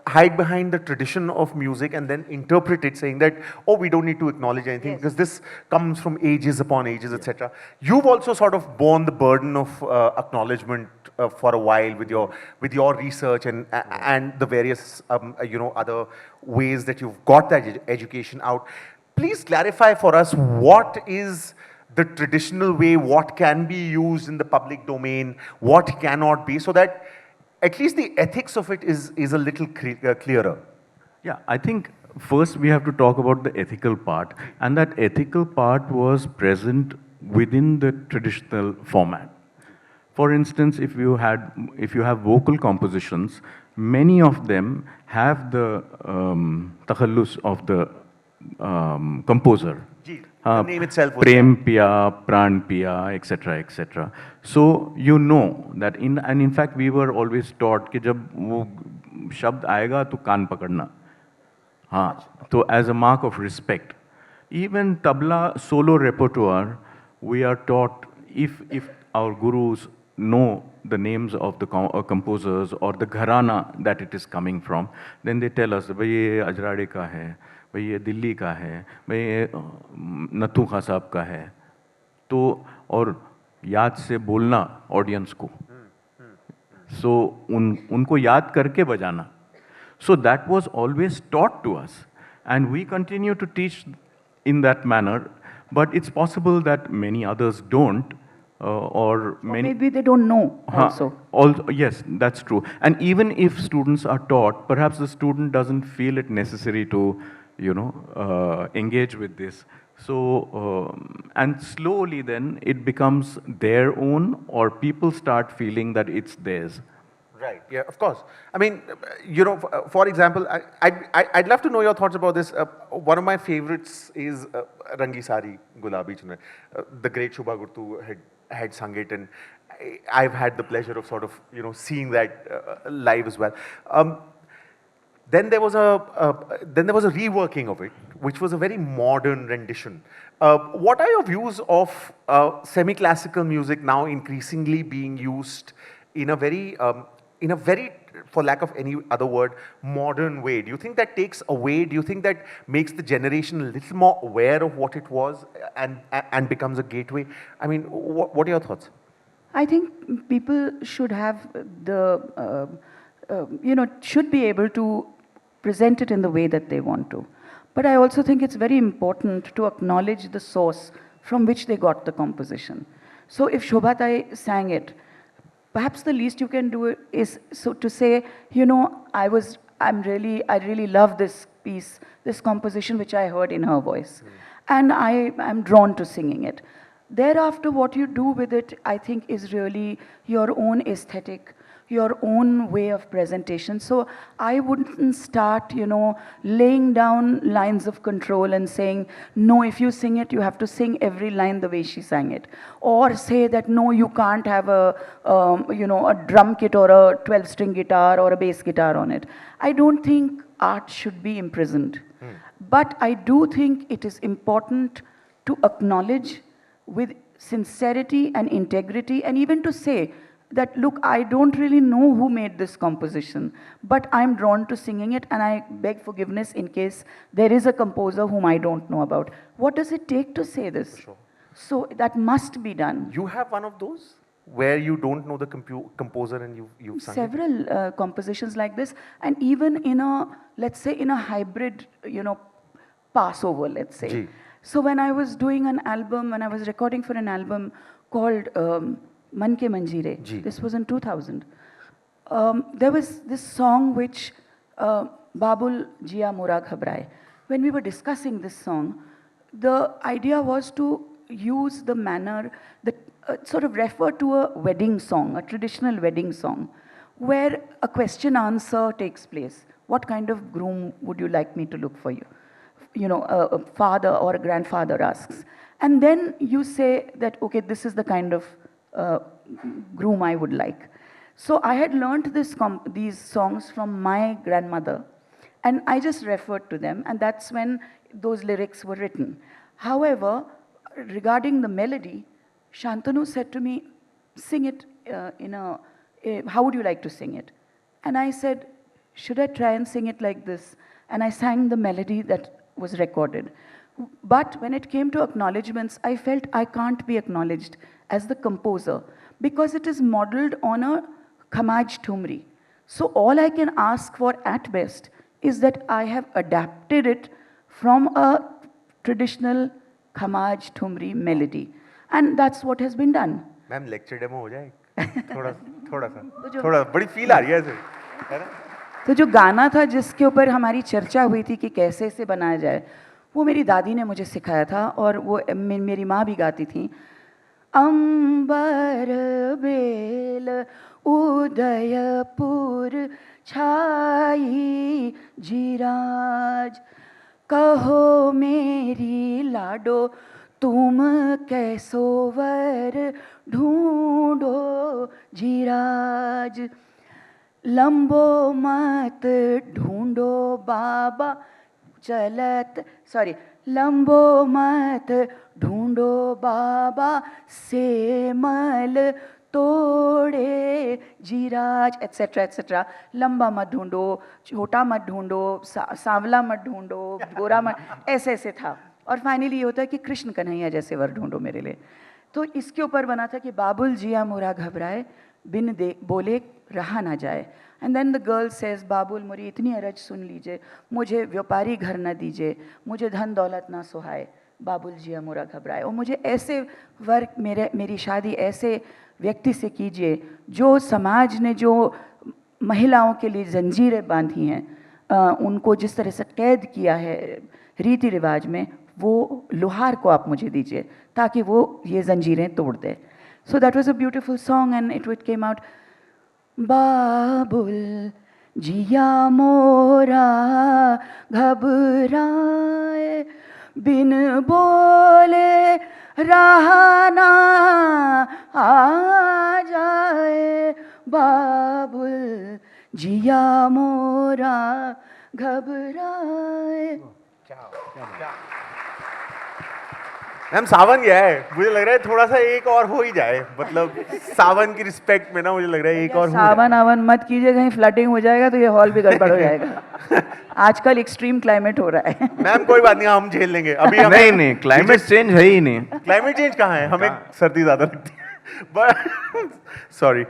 hide behind the tradition of music and then interpret it, saying that, oh, we don't need to acknowledge anything, because this comes from ages upon ages, etc. You've also sort of borne the burden of acknowledgement for a while with your research and the various other ways that you've got that education out. Please clarify for us, what is the traditional way, what can be used in the public domain, what cannot be, so that at least the ethics of it is a little clearer. Yeah, I think first we have to talk about the ethical part, and that ethical part was present within the traditional format. For instance, if you have vocal compositions, many of them have the takhallus of the composer. The name itself was Prem Piya, Pran Piya, etc., etc. So you know that in fact we were always taught कि जब वो शब्द आएगा तो कान पकड़ना. हाँ, so as a mark of respect. Even tabla solo repertoire, we are taught, if our gurus know the names of the composers or the gharana that it is coming from, then they tell us, भाई ये अजराड़े का है, भाई ये दिल्ली का है, भाई ये नथु खां साहब का है. तो और याद से बोलना ऑडियंस को, so उनको याद करके बजाना. So that was always taught to us, and we continue to teach in that manner. But it's possible that many others don't, or Or many. maybe they don't know also. Also, yes, that's true. And even if students are taught, perhaps the student doesn't feel it necessary to, engage with this. So, and slowly then it becomes their own, or people start feeling that it's theirs. Right. Yeah. Of course. I mean, for example, I'd love to know your thoughts about this. One of my favorites is Rangi Sari Gulabi Chunne. The great Shubha Gurtu had sung it, and I've had the pleasure of sort of seeing that live as well. Then there was a reworking of it, which was a very modern rendition. What are your views of semi-classical music now increasingly being used in a very, for lack of any other word, modern way? Do you think that takes away? Do you think that makes the generation a little more aware of what it was and becomes a gateway? I mean, what are your thoughts? I think people should have should be able to present it in the way that they want to. But I also think it's very important to acknowledge the source from which they got the composition. So if Shobhatai sang it, perhaps the least you can do is so to say, I really love this piece, this composition which I heard in her voice. And I am drawn to singing it. Thereafter, what you do with it, I think, is really your own aesthetic, your own way of presentation. So I wouldn't start, laying down lines of control and saying, no, if you sing it, you have to sing every line the way she sang it. Or say that, no, you can't have a drum kit or a 12-string guitar or a bass guitar on it. I don't think art should be imprisoned. But I do think it is important to acknowledge with sincerity and integrity, and even to say that, look, I don't really know who made this composition, but I'm drawn to singing it, and I beg forgiveness in case there is a composer whom I don't know about. What does it take to say this? Sure. So that must be done. You have one of those where you don't know the composer and you've sung it? Several compositions like this, and even in a, let's say, in a hybrid, Passover, let's say. Ji. So when I was doing an album, when I was recording for an album called Man Ke Manjeere, Ji. this was in 2000, there was this song which Babul Jia Mura Ghabraye. When we were discussing this song, the idea was to use the manner that sort of refer to a wedding song, a traditional wedding song, where a question answer takes place. What kind of groom would you like me to look for you? A father or a grandfather asks. And then you say that, okay, this is the kind of groom I would like. So I had learned these songs from my grandmother, and I just referred to them, and that's when those lyrics were written. However, regarding the melody, Shantanu said to me, sing it how would you like to sing it? And I said, should I try and sing it like this? And I sang the melody that was recorded. But when it came to acknowledgements, I felt I can't be acknowledged as the composer because it is modeled on a Khamaj Thumri. So all I can ask for at best is that I have adapted it from a traditional Khamaj Thumri melody. And that's what has been done. Ma'am lecture demo हो जाए थोड़ा बड़ी feel आ रही है ऐसे है ना? तो जो गाना था जिसके ऊपर हमारी चर्चा हुई थी कि कैसे इसे बनाया जाए, वो मेरी दादी ने मुझे सिखाया था और वो मेरी माँ भी गाती थी. अंबर बेल उदयपुर छाई जीराज कहो मेरी लाडो तुम कैसो वर ढूंढो जीराज लंबो मत ढूंढो बाबा चलत लंबो मत ढूंढो बाबा सेमल तोड़े जीराज एटसेट्रा एटसेट्रा. लंबा मत ढूंढो, छोटा मत ढूंढो, सांवला मत ढूंढो, गोरा मत, ऐसे ऐसे था. और फाइनली ये होता है कि कृष्ण कन्हैया जैसे वर ढूंढो मेरे लिए. तो इसके ऊपर बना था कि बाबुल जिया मोरा घबराए बिन दे बोले रहा ना जाए. And then the girl says, बाबुल मोरी इतनी अरज सुन लीजिए, मुझे व्यापारी घर न दीजिए, मुझे धन दौलत ना सुहाए, बाबुल जिया मोरा घबराए। और मुझे ऐसे वर्क, मेरी शादी ऐसे व्यक्ति से कीजिए जो समाज ने जो महिलाओं के लिए जंजीरें बांधी हैं, उनको जिस तरह से कैद किया है रीति रिवाज में, वो लोहार को आप मुझे दीजिए ताकि वो ये जंजीरें तोड़ दे। So that was a beautiful song and it came out. बाबुल जिया मोरा घबराए, बिन बोले रहना आ जाए, बाबुल जिया मोरा घबराए। मैम सावन गया है, मुझे लग रहा है थोड़ा सा एक और हो ही जाए, मतलब सावन की रिस्पेक्ट में ना मुझे लग रहा है एक और हो जाए। सावन आवन मत कीजिए, कहीं फ्लडिंग हो जाएगा तो ये हॉल भी गड़बड़ हो जाएगा। आजकल एक्सट्रीम क्लाइमेट हो रहा है। मैम कोई बात नहीं, हम झेल लेंगे अभी। नहीं नहीं, क्लाइमेट चेंज है ही नहीं। क्लाइमेट चेंज कहाँ है, हमें सर्दी ज्यादा लगती है। बट सॉरी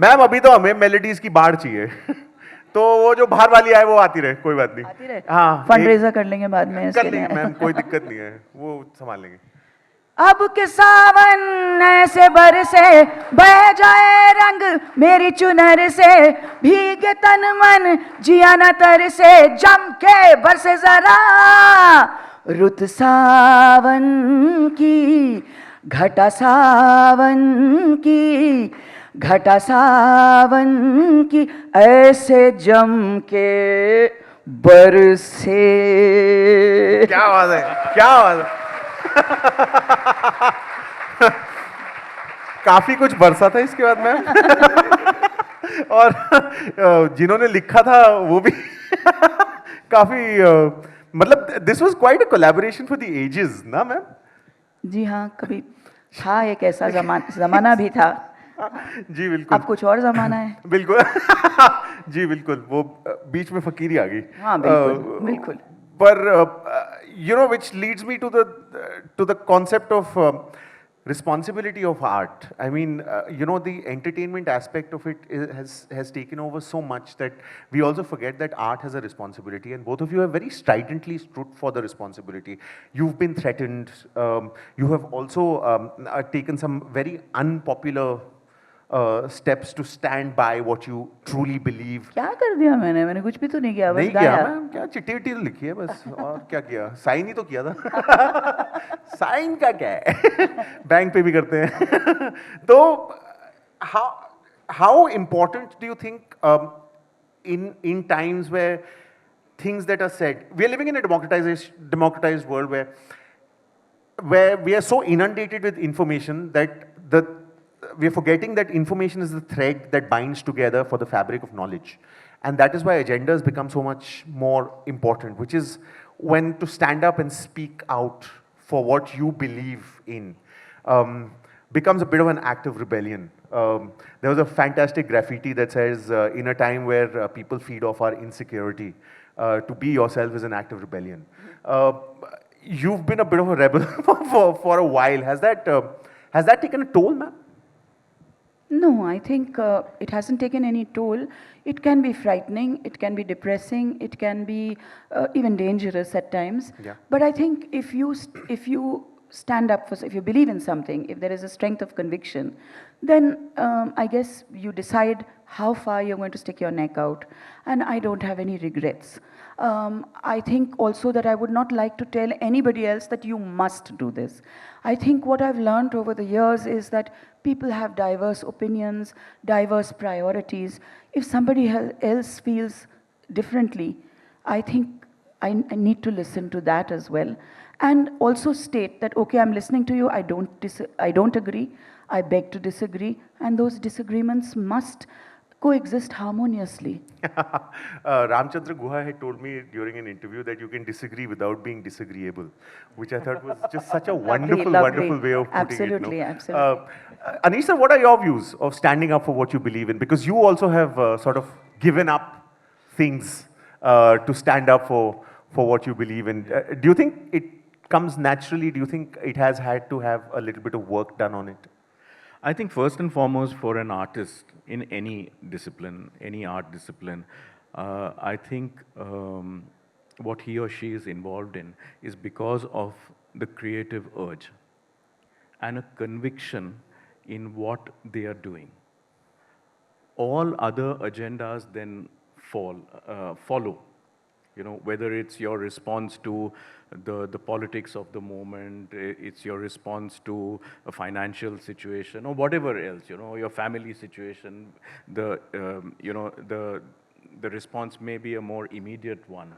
मैम, अभी तो हमें मेलोडीज की बाढ़ चाहिए। तो वो जो बाहर वाली आए वो आती रहे, कोई बात नहीं, आती रहे। हाँ, फंड रेजर कर लेंगे बाद में कर लेंगे मैम, कोई दिक्कत नहीं है, वो संभाल लेंगे। अब के सावन ऐसे बरसे, बह जाए रंग मेरी चुनर से, भीगे तन मन जिया न तर से, जम के बरसे जरा रुत सावन की, घटा सावन की, घटा सावन की, ऐसे जम के बरसे। क्या बात है, क्या बात है। काफी कुछ बरसा था इसके बाद मैम। और जिन्होंने लिखा था वो भी काफी, मतलब this was quite a collaboration for the ages ना मैम। जी हाँ, कभी था एक ऐसा जमाना भी था। जी बिल्कुल। अब कुछ और जमाना है। बिल्कुल। जी बिल्कुल, वो बीच में फकीरी आ गई। हाँ बिल्कुल बिल्कुल। पर you know, which leads me to the concept of responsibility of art. I mean, you know, the entertainment aspect of it has taken over so much that we also forget that art has a responsibility, and both of you have very stridently stood for the responsibility. You've been threatened. You have also taken some very unpopular steps to stand by what you truly believe. क्या कर दिया मैंने कुछ भी तो नहीं किया, बस नहीं गाया। किया मैम, क्या चिट्ठी विट्ठी तो लिखी है बस, और क्या किया, साइन ही तो किया था। साइन का क्या है, बैंक पे भी करते हैं। तो how important do you think in times where things that are said, we are living in a democratized world where we are so inundated with information that we are forgetting that information is the thread that binds together for the fabric of knowledge. And that is why agendas become so much more important, which is when to stand up and speak out for what you believe in becomes a bit of an act of rebellion. There was a fantastic graffiti that says, in a time where people feed off our insecurity, to be yourself is an act of rebellion. You've been a bit of a rebel for a while. Has that taken a toll, ma'am? No, I think it hasn't taken any toll. It can be frightening, it can be depressing, it can be even dangerous at times. Yeah. But I think if you stand up for, if you believe in something, if there is a strength of conviction, then I guess you decide how far you're going to stick your neck out. And I don't have any regrets. I think also that I would not like to tell anybody else that you must do this. I think what I've learned over the years is that people have diverse opinions, diverse priorities. If somebody else feels differently, I think I need to listen to that as well. And also state that, okay, I'm listening to you, I don't agree, I beg to disagree, and those disagreements must coexist harmoniously. Ramchandra Guha had told me during an interview that you can disagree without being disagreeable, which I thought was just such a wonderful, lovely. wonderful way of putting Absolutely, it. No? absolutely. Aneesh sir, what are your views of standing up for what you believe in? Because you also have sort of given up things to stand up for what you believe in. Do you think it comes naturally? Do you think it has had to have a little bit of work done on it? I think first and foremost for an artist in any discipline, any art discipline, I think what he or she is involved in is because of the creative urge and a conviction in what they are doing. All other agendas then follow. You know, whether it's your response to the politics of the moment, it's your response to a financial situation or whatever else, you know, your family situation, you know, the response may be a more immediate one.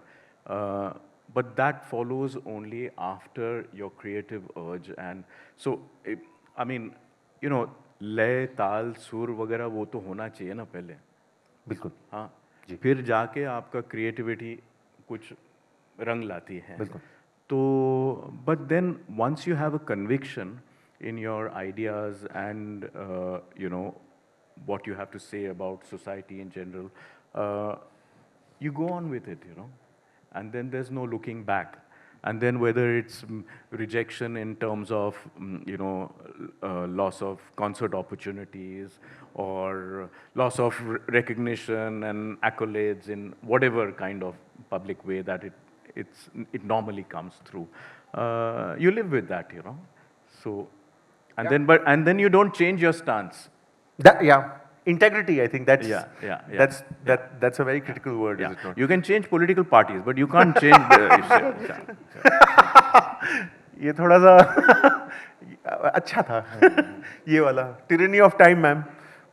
But that follows only after your creative urge. And so, I mean, you know, लय ताल सुर वगैरह वो तो होना चाहिए ना पहले. बिल्कुल. हाँ, फिर जाके आपका क्रिएटिविटी कुछ रंग लाती है. बिल्कुल. तो but then once you have a conviction in your ideas and you know what you have to say about society in general, you go on with it, you know, and then there's no looking back. And then whether it's rejection in terms of, you know, loss of concert opportunities or loss of recognition and accolades in whatever kind of public way that it normally comes through, you live with that, you know. So, and then you don't change your stance. Yeah. Integrity, I think that's that's a very critical word, Yeah. is it not? You can change political parties, but you can't change the. ये थोड़ा सा अच्छा था ये वाला tyranny of time, ma'am.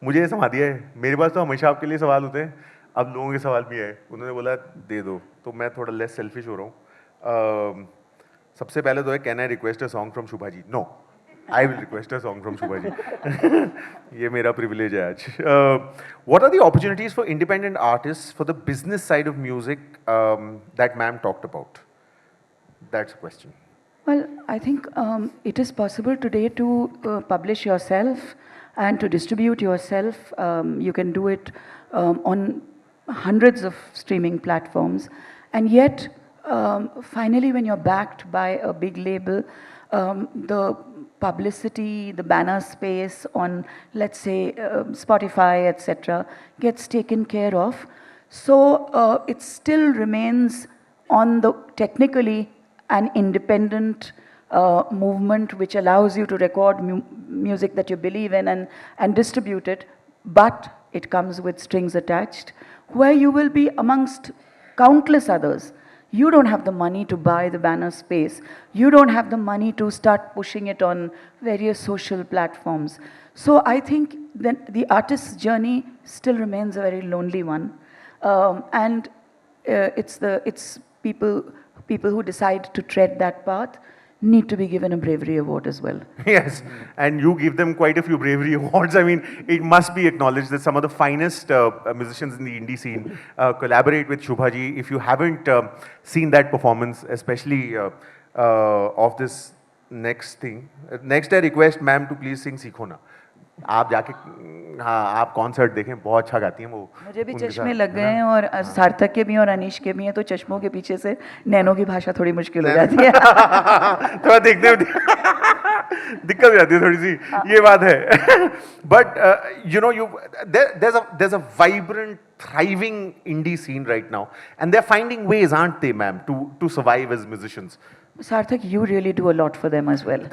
मुझे ये समझ दिया है. मेरे पास तो हमेशा आपके लिए सवाल होते हैं. अब लोगों के सवाल भी आए. उन्होंने बोला दे दो, तो मैं थोड़ा less selfish हो रहा हूँ. सबसे पहले तो है, can I request a song from Shubha ji? No. I will request a song from Shubha ji. ये मेरा privilege है आज. What are the opportunities for independent artists for the business side of music that ma'am talked about? That's a question. Well, I think it is possible today to publish yourself and to distribute yourself. You can do it on hundreds of streaming platforms. And yet, finally, when you're backed by a big label, the publicity, the banner space on, let's say, Spotify, etc., gets taken care of. So it still remains on the technically an independent movement which allows you to record music that you believe in and distribute it, but it comes with strings attached, where you will be amongst countless others. You don't have the money to buy the banner space. You don't have the money to start pushing it on various social platforms. So I think that the artist's journey still remains a very lonely one. And it's people who decide to tread that path need to be given a bravery award as well. Yes, and you give them quite a few bravery awards. I mean, it must be acknowledged that some of the finest musicians in the indie scene collaborate with Shubha ji. If you haven't seen that performance, especially of this next thing, next I request ma'am to please sing Sikho Na. आप जाके हाँ आप concert देखें, बहुत अच्छा गाती हैं वो. मुझे भी चश्मे लग गए हैं और सार्थक के भी और अनीश के भी हैं, तो चश्मों के पीछे से नैनो की भाषा थोड़ी मुश्किल हो जाती है. थोड़ा देखने में दिक्कत हो जाती है थोड़ी सी, ये बात है. But you know, there's a vibrant, thriving indie scene right now, and they're finding ways, aren't they, ma'am, to survive as musicians? Sarthak, you really do a lot for them as well.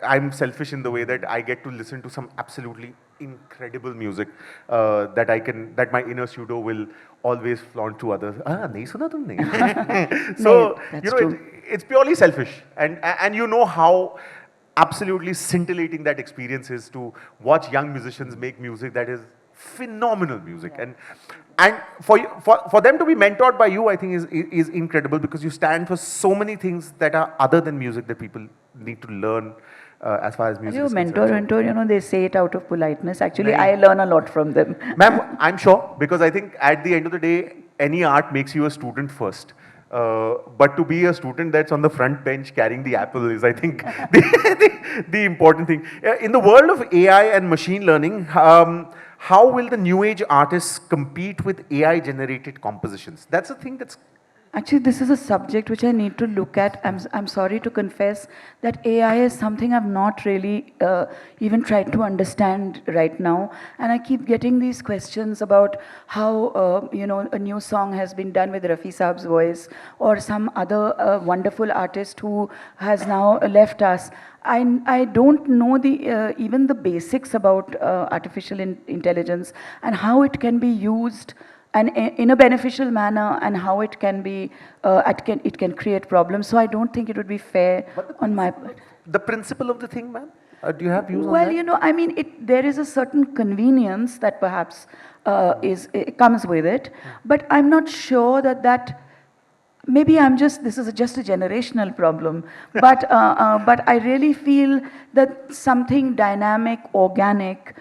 I'm selfish in the way that I get to listen to some absolutely incredible music that my inner pseudo will always flaunt to others. नहीं सुना तुमने? So you know, it's purely selfish, and you know how absolutely scintillating that experience is to watch young musicians make music that is phenomenal music, and for them to be mentored by you, I think is incredible, because you stand for so many things that are other than music that people need to learn as far as music is concerned. Mentor, you know, they say it out of politeness. Actually, I learn a lot from them. Ma'am, I'm sure, because I think at the end of the day, any art makes you a student first. But to be a student that's on the front bench carrying the apple is, I think, the important thing. In the world of AI and machine learning, how will the new age artists compete with AI generated compositions? That's a thing that's Actually, this is a subject which I need to look at. I'm sorry to confess that AI is something I've not really even tried to understand right now. And I keep getting these questions about how, a new song has been done with Rafi Saab's voice or some other wonderful artist who has now left us. I don't know even the basics about artificial intelligence and how it can be used and in a beneficial manner, and how it can be, it can create problems. So I don't think it would be fair on my part. The principle of the thing, ma'am? Do you have views on Well, that? I mean, there is a certain convenience that perhaps it comes with it, but I'm not sure that maybe this is just a generational problem, but I really feel that something dynamic, organic,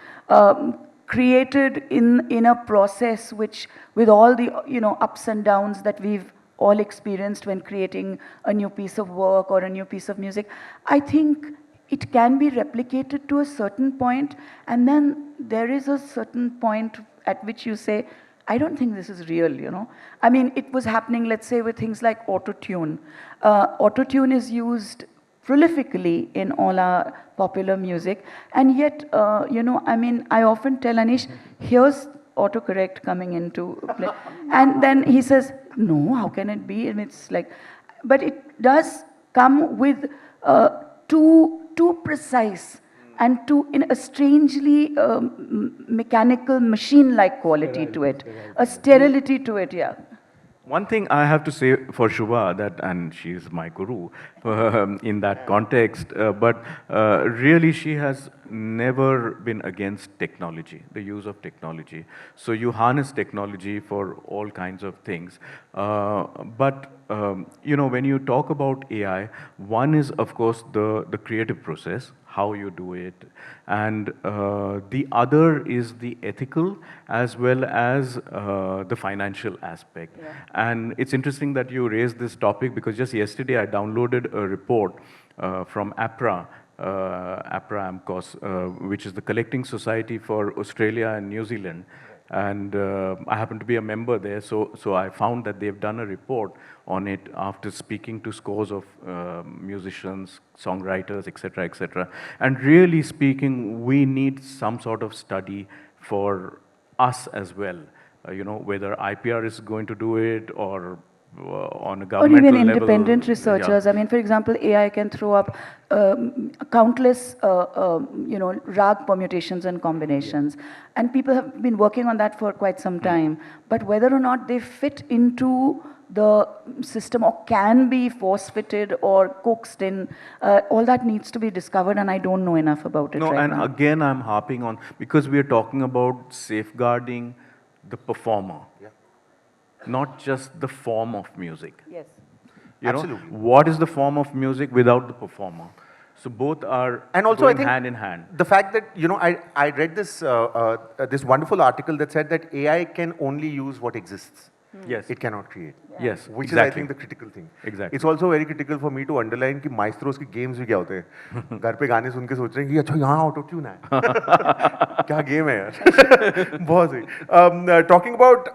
created in a process which, with all the, ups and downs that we've all experienced when creating a new piece of work or a new piece of music, I think it can be replicated to a certain point, and then there is a certain point at which you say, I don't think this is real. I mean, it was happening, let's say, with things like auto-tune. Auto-tune is used prolifically in all our popular music, and yet, I mean, I often tell Aneesh, here's autocorrect coming into play. And then he says, no, how can it be? And it's like, but it does come with too precise and in a strangely mechanical, machine-like quality to it, a sterility to it, yeah. One thing I have to say for Shubha, and she's my guru in that context, but really she has never been against technology, the use of technology. So you harness technology for all kinds of things. But when you talk about AI, one is, of course, the creative process, how you do it, and the other is the ethical as well as the financial aspect. Yeah. And it's interesting that you raised this topic, because just yesterday I downloaded a report from APRA, AMCOS, which is the Collecting Society for Australia and New Zealand. And I happen to be a member there, so I found that they've done a report on it after speaking to scores of musicians, songwriters, etc., etc. And really speaking, we need some sort of study for us as well. Whether IPR is going to do it or on a Or governmental even independent level. researchers. Yeah. I mean, for example, AI can throw up countless, rag permutations and combinations. And people have been working on that for quite some time. But whether or not they fit into the system or can be force-fitted or coaxed in, all that needs to be discovered, and I don't know enough about it right now. Again, I'm harping on, because we are talking about safeguarding the performer. Yeah. Not just the form of music. Yes. Absolutely. What is the form of music without the performer? So both are And also, going I think hand in hand. the fact that, I read this, this wonderful article that said that AI can only use what exists. Yes. It cannot create. Yes. Which exactly. is, I think, the critical thing. Exactly. It's also very critical for me to underline कि maestros के games भी क्या होते हैं. घर पे गाने सुन के सोच रहे हैं कि अच्छा यहाँ auto tune है. क्या game है यार. बहुत सही. Talking about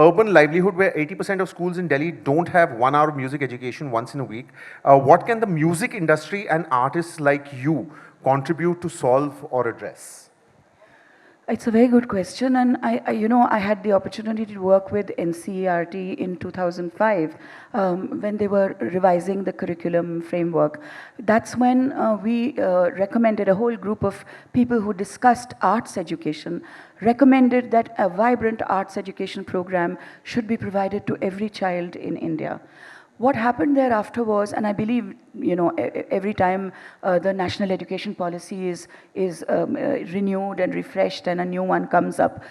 urban livelihood, where 80% of schools in Delhi don't have 1 hour music education once in a week, what can the music industry and artists like you contribute to solve or address? It's a very good question, and I had the opportunity to work with NCERT in 2005 when they were revising the curriculum framework. That's when we recommended, a whole group of people who discussed arts education, recommended that a vibrant arts education program should be provided to every child in India. What happened thereafter was, and I believe, every time the national education policy is renewed and refreshed and a new one comes up,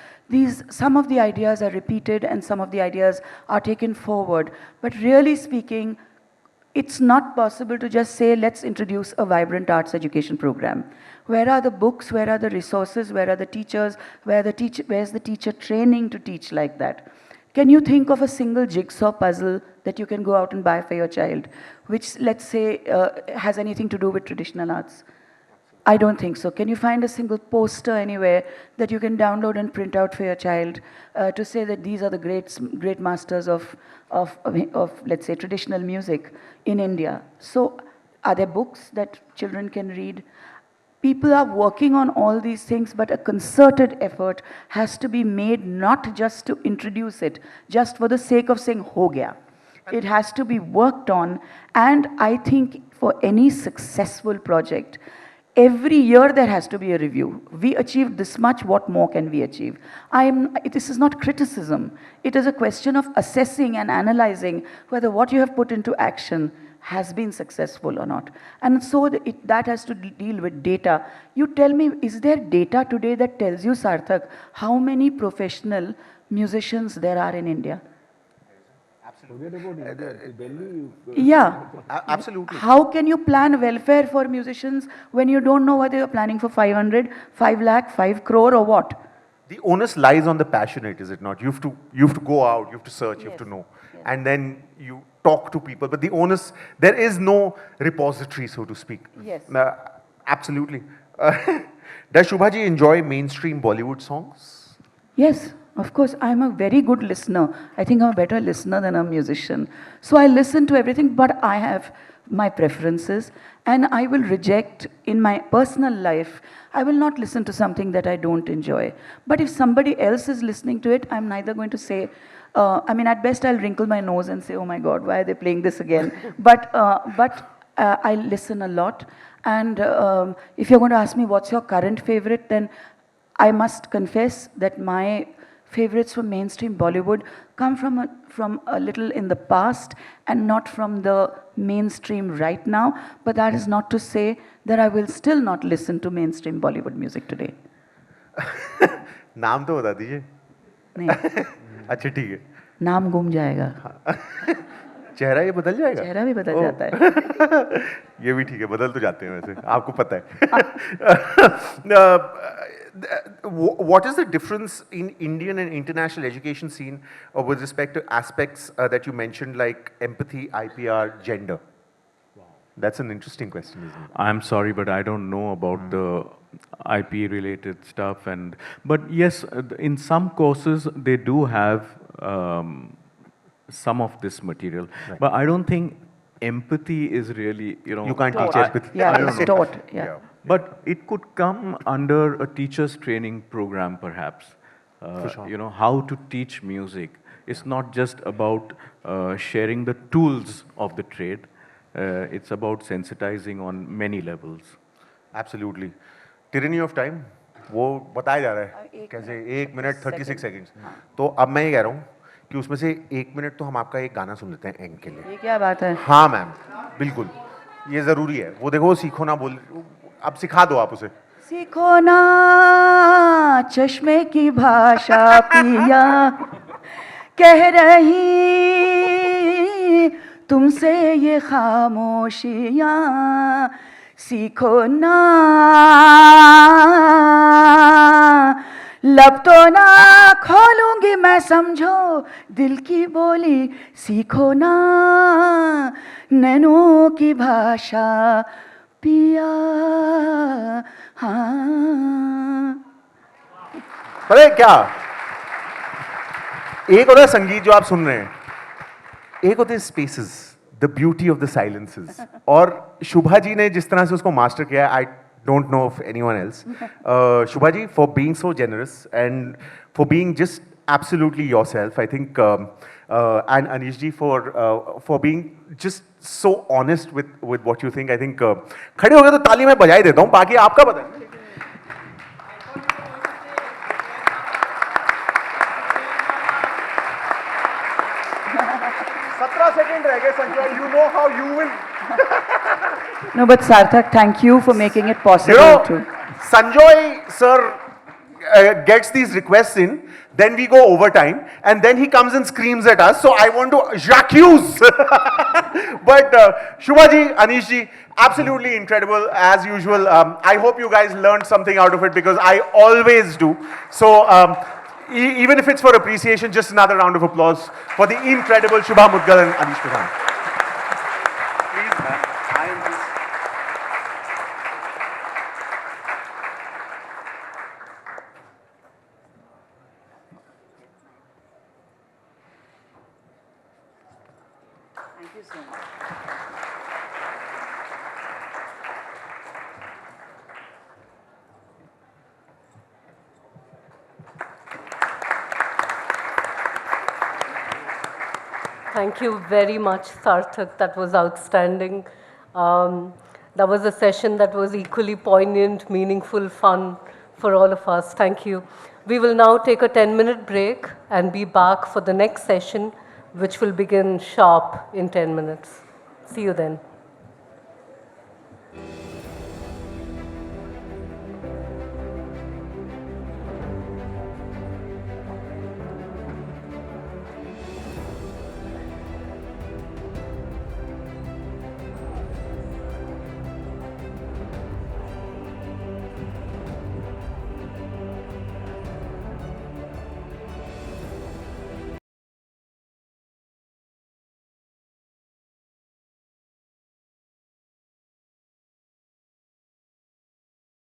some of the ideas are repeated and some of the ideas are taken forward. But really speaking, it's not possible to just say, let's introduce a vibrant arts education program. Where are the books? Where are the resources? Where are the teachers? Where's the teacher training to teach like that? Can you think of a single jigsaw puzzle that you can go out and buy for your child, which, let's say, has anything to do with traditional arts? I don't think so. Can you find a single poster anywhere that you can download and print out for your child to say that these are the great masters of let's say, traditional music in India? So, are there books that children can read? People are working on all these things, but a concerted effort has to be made, not just to introduce it, just for the sake of saying, ho gaya. It has to be worked on, and I think for any successful project, every year there has to be a review. We achieved this much, what more can we achieve? This is not criticism. It is a question of assessing and analyzing whether what you have put into action has been successful or not. And so that has to deal with data. You tell me, is there data today that tells you, Sarthak, how many professional musicians there are in India? Yeah. Absolutely. How can you plan welfare for musicians when you don't know whether you're planning for 500, 5 lakh, 5 crore or what? The onus lies on the passionate, is it not? You have to go out, you have to search, you have to know. Yes. And then you talk to people. But the onus, there is no repository, so to speak. Yes. Absolutely. Does Shubhaji enjoy mainstream Bollywood songs? Yes, of course. I'm a very good listener. I think I'm a better listener than a musician. So I listen to everything, but I have my preferences, and I will reject in my personal life. I will not listen to something that I don't enjoy. But if somebody else is listening to it, I'm neither going to say, at best I'll wrinkle my nose and say, oh my God, why are they playing this again? But I listen a lot. And if you're going to ask me what's your current favorite, then I must confess that my favorites from mainstream Bollywood come from a little in the past and not from the mainstream right now. But that is not to say that I will still not listen to mainstream Bollywood music today. नाम तो बता दीजिए. नहीं. अच्छा ठीक है. नाम गुम जाएगा. चेहरा ये बदल जाएगा. चेहरा भी बदल जाता है. ये भी ठीक है, बदल तो जाते हैं वैसे, आपको पता है. What is the difference in Indian and international education scene with respect to aspects that you mentioned, like empathy, IPR, gender? Wow. That's an interesting question, isn't it? I'm sorry, but I don't know about the IP related stuff. But yes, in some courses they do have some of this material. Right. But I don't think empathy is really, You can't teach empathy. Yeah, it's taught. Yeah. But it could come under a teacher's training program, perhaps. For sure. How to teach music. It's not just about sharing the tools of the trade. It's about sensitizing on many levels. Absolutely. Tyranny of time, वो बताया जा रहा है कैसे 1 minute 36 seconds. तो अब मैं ये कह रहा हूँ कि उसमें से 1 मिनट तो हम आपका एक गाना सुन लेते हैं एंग के लिए. ये क्या बात है? हाँ मैम, बिल्कुल ये जरूरी है. वो देखो सीखो ना बोल, अब सिखा दो आप उसे. सीखो ना चश्मे की भाषा पिया, कह रही तुमसे ये खामोशियाँ. सीखो ना, लब तो ना खोलूंगी मैं, समझो दिल की बोली. सीखो ना नैनों की भाषा पिया. हाँ. अरे क्या, एक होता है संगीत जो आप सुन रहे हैं, एक होते हैं spaces, the beauty of the silences. और शुभा जी ने जिस तरह से उसको मास्टर किया, आई don't know of anyone else. Shubha ji, for being so generous and for being just absolutely yourself, I think, and Aneesh ji for being just so honest with what you think. I think खड़े हो गए तो ताली मैं बजाई देता हूँ, बाकी आपका बताइए. 17 सेकंड रह गए Sanjay. You know how you will. No, but Sarthak, thank you for making it possible too. Sanjoy sir gets these requests in, then we go overtime, and then he comes and screams at us. So I want to j'accuse. But Shubha ji, Aneesh ji, absolutely incredible as usual. I hope you guys learned something out of it, because I always do. So even if it's for appreciation, just another round of applause for the incredible Shubha, Mudgal and Aneesh Pradhan. you so much. Thank you very much, Sarthak. That was outstanding. That was a session that was equally poignant, meaningful, fun for all of us. Thank you. We will now take a 10-minute break and be back for the next session, which will begin sharp in 10 minutes. See you then.